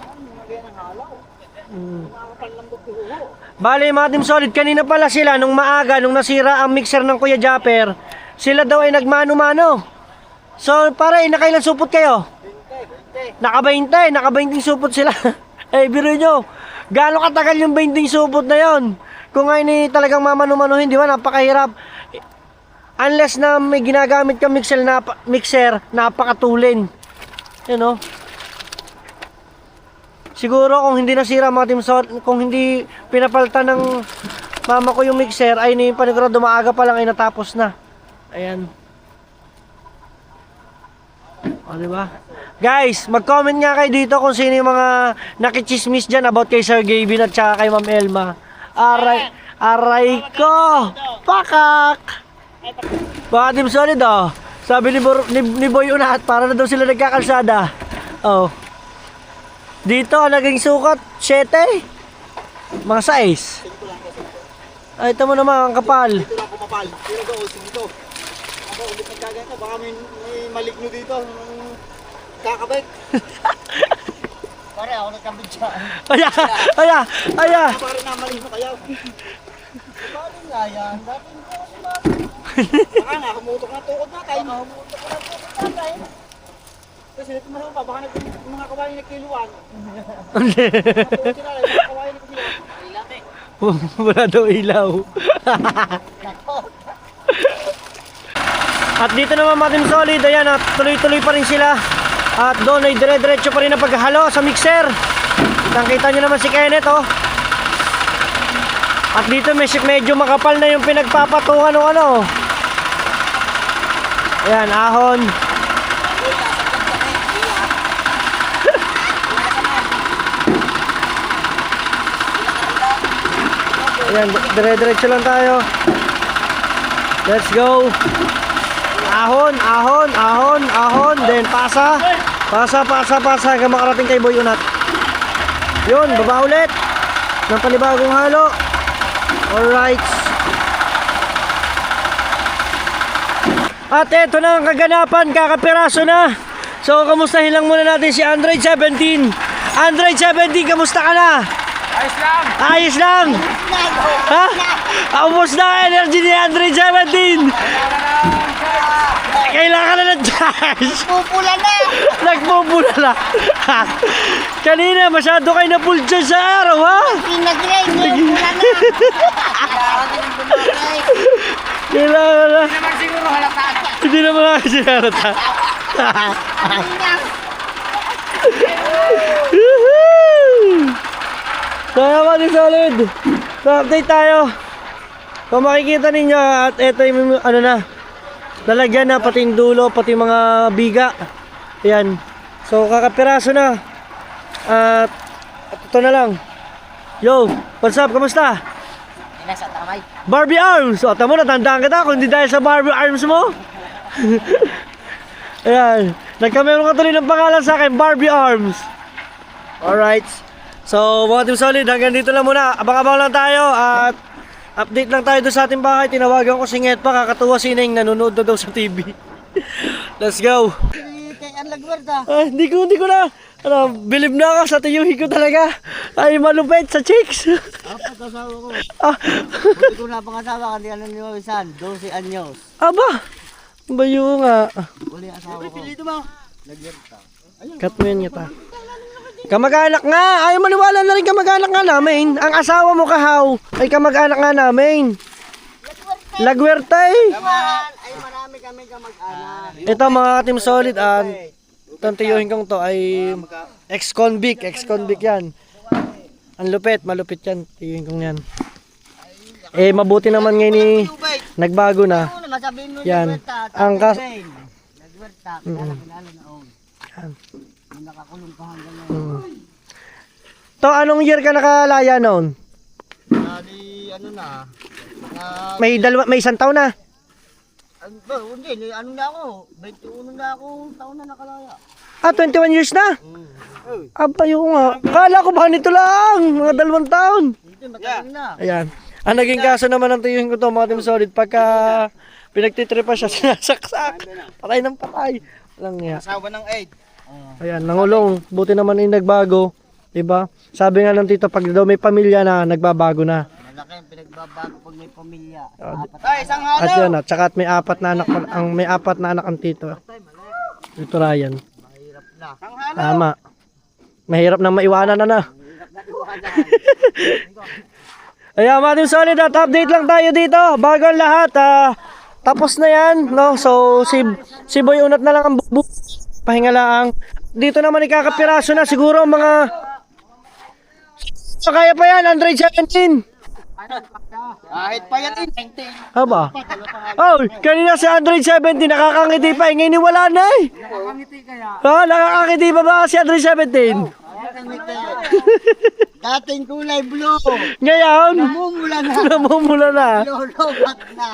[SPEAKER 1] Bali mga Team Solid, kanina pala sila nung maaga, nung nasira ang mixer ng Kuya Japper, sila daw ay nagmano-mano. So pare, nakailan supot kayo? Naka-20 supot sila. Eh biro nyo, gaano katagal yung 20 supot na yon? Kung ngayon talagang mamano-manuhin, di ba? Napakahirap. Unless na may ginagamit kang mixer, napakatulin. You know? Siguro kung hindi nasira mga Team Solid, kung hindi pinapalitan ng mama ko yung mixer, ay panigurado maaga pa lang ay natapos na. Ayan. O, diba? Guys, mag-comment nga kayo dito kung sino yung mga nakichismis dyan about kay Sir Gavin at saka kay Ma'am Elma. Aray ko! Pakak! Mga Team Solid oh. Sabi ni Boy Unat, para na daw sila nagkakalsada. Oh. Dito, naging sukat, 7. Mga 6. Ay, ito mo naman, ang kapal.
[SPEAKER 4] Dito lang kumapal. Pero doon, dito. Ako, ulit nagkaganto. Baka may maligno dito. Kakabit. Pare, ako nagkabit siya.
[SPEAKER 1] Aya.
[SPEAKER 4] Pare na maligno kayo. Pare nga yan. Dati ko kasi baka nga, humutok na tukod na tayo. Humutok na tukod na tayo. Kasi ito mo pa, baka mga kawain nagkiluan.
[SPEAKER 1] Wala daw ilaw. At dito naman mga Team Solid, ayan at tuloy-tuloy pa rin sila. At doon ay dire-diretso pa rin ang paghalo sa mixer. Nakita nyo naman si Kenneth oh. At dito medyo makapal na yung pinagpapatungan ng ano. Ayan, ahon. Ayan, dire-diretso lang tayo. Let's go. Ahon, ahon, ahon, ahon. Then pasa. Pasa hanggang makarating kay Boy Unat. Yun, baba ulit ng panibagong halo. Alright. At eto na ang kaganapan, kakapiraso na. So, kamustahin lang muna natin si Android 17. Android 17, kamusta ka na?
[SPEAKER 4] Ayos lang!
[SPEAKER 1] Ayos lang! Ha? Ubos na ang energy ni Android 17! Kailangan na ng charge!
[SPEAKER 3] Pupula na!
[SPEAKER 1] Nagpupula na! Kanina, masyado kayo na full charge sa araw, ha?
[SPEAKER 3] Pinag-drive, pupula na!
[SPEAKER 1] Kailangan na.
[SPEAKER 4] Hindi naman siguro halata.
[SPEAKER 1] Hindi naman kasi halata. Salamat ni Solid. So, update tayo. Kung makikita ninyo at eto yung ano na, lalagyan na pati yung dulo, pati yung mga biga. Ayan. So kakapiraso na. At ito na lang. Yo, what's up? Kamusta?
[SPEAKER 2] Nasa tamay.
[SPEAKER 1] Barbie Arms! O, tamo, natandaan kita kung hindi dahil sa Barbie Arms mo. Ayan. Nagkameron ka tuloy ng pangalan sa akin, Barbie Arms. Alright. So, mga Team Solid, hanggang dito lang muna. Abang-abang lang tayo at update lang tayo doon sa ating bahay. Tinawagan ko si Nget pa, kakatuwa si Neng, nanonood na daw sa TV. Let's go.
[SPEAKER 3] Kay Anlagwerda.
[SPEAKER 1] Hindi ko na. Ano, believe na ako sa tiyuhin ko talaga. Ay, malupit sa chicks.
[SPEAKER 3] Apat asawa ko.
[SPEAKER 1] Ah,
[SPEAKER 3] Hindi ko na pangasawa kasi ano niyo isan, 12 anyos.
[SPEAKER 1] aba. Bayo nga.
[SPEAKER 3] Uli asawa ko. Dito mo. Nagwerda.
[SPEAKER 1] Cut mo yan kita. Kamag-anak nga. Ayaw maniwala na rin kamag-anak nga namin. Ang asawa mo kahaw ay kamag-anak nga namin. Lagwerta eh.
[SPEAKER 3] Ay marami kami kamag-anak.
[SPEAKER 1] Ito mga Team Solid at itong tiyuhin kong to ay ex-convict yan. Ang lupit, malupit yan, tiyuhin kong yan. Eh mabuti naman ngayon ni nagbago na.
[SPEAKER 3] Ano masabihin mo
[SPEAKER 1] Yan.
[SPEAKER 3] Nagwerda?
[SPEAKER 1] Ang kas
[SPEAKER 3] Nagwerda. Kilala na on. Yung nakakulong pa hanggang ngayon.
[SPEAKER 1] To, anong year ka nakalaya noon?
[SPEAKER 3] Dali ano na.
[SPEAKER 1] May isang taon na.
[SPEAKER 3] Hindi, ano na ako. 21 na ako taon na nakalaya.
[SPEAKER 1] Ah, 21 years na? Aba yung nga. Kala ko ba nito lang? Mga 2 taon.
[SPEAKER 3] Hindi, matagal na.
[SPEAKER 1] Ayan. Ang naging kaso naman ng tiyuhin ko to, mga Team Solid, pagka pinagtitripa siya, sinasaksak. Patay ng patay. Walang niya.
[SPEAKER 4] Asawa ng 8.
[SPEAKER 1] Ayan, nangulong. Buti naman yung nagbago. Diba? Sabi nga ng tito, pag daw may pamilya na, nagbabago na.
[SPEAKER 3] Malaki ang pinagbabago pag may pamilya.
[SPEAKER 4] Ay, isang halo.
[SPEAKER 1] At yun, at saka at may 4 na anak, may 4 na anak ang tito. Ito Ryan.
[SPEAKER 3] Mahirap na.
[SPEAKER 1] Tama. Mahirap na maiwanan na. Ayan, mga Team Solid, at update lang tayo dito. Bago ang lahat, tapos na yan, no? So, si Boy Unat na lang ang bukbuk. Pahinga lang. Dito naman ikakapiraso na siguro mga... So, kaya pa yan, Android 17.
[SPEAKER 4] Kahit pa yan,
[SPEAKER 1] Aba? Oh, kanina si Android 17, nakakangiti pa. Ngayon wala na eh.
[SPEAKER 3] Nakangiti kaya.
[SPEAKER 1] Nakakangiti pa ba si Android 17?
[SPEAKER 3] Nakangiti. Dating kulay blue.
[SPEAKER 1] Ngayon,
[SPEAKER 3] Namumula na.
[SPEAKER 1] namumula na.
[SPEAKER 3] Lolobat na.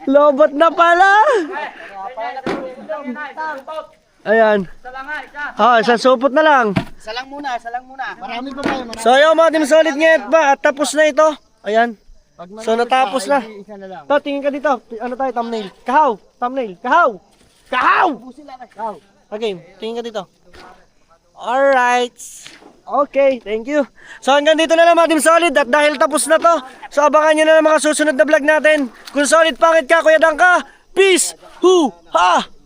[SPEAKER 1] Lobot na pala. Ayan. Isang supot na lang.
[SPEAKER 4] Salang muna.
[SPEAKER 3] Marami pa kayo.
[SPEAKER 1] So ayun mga Team Solid Nget ba? At tapos na ito. Ayan. So natapos na.
[SPEAKER 3] Isa na lang.
[SPEAKER 1] To, tingin ka dito. Ano tayo, thumbnail? Kahaw. Thumbnail. Kahaw. Kahaw! Okay, tingin ka dito. Alright. Okay, thank you. So hanggang dito na lang mga Team Solid. At dahil tapos na to, so abangan nyo na lang mga susunod na vlog natin. Kung solid pangit ka, Kuya Dangka. Peace! Hu! Ha!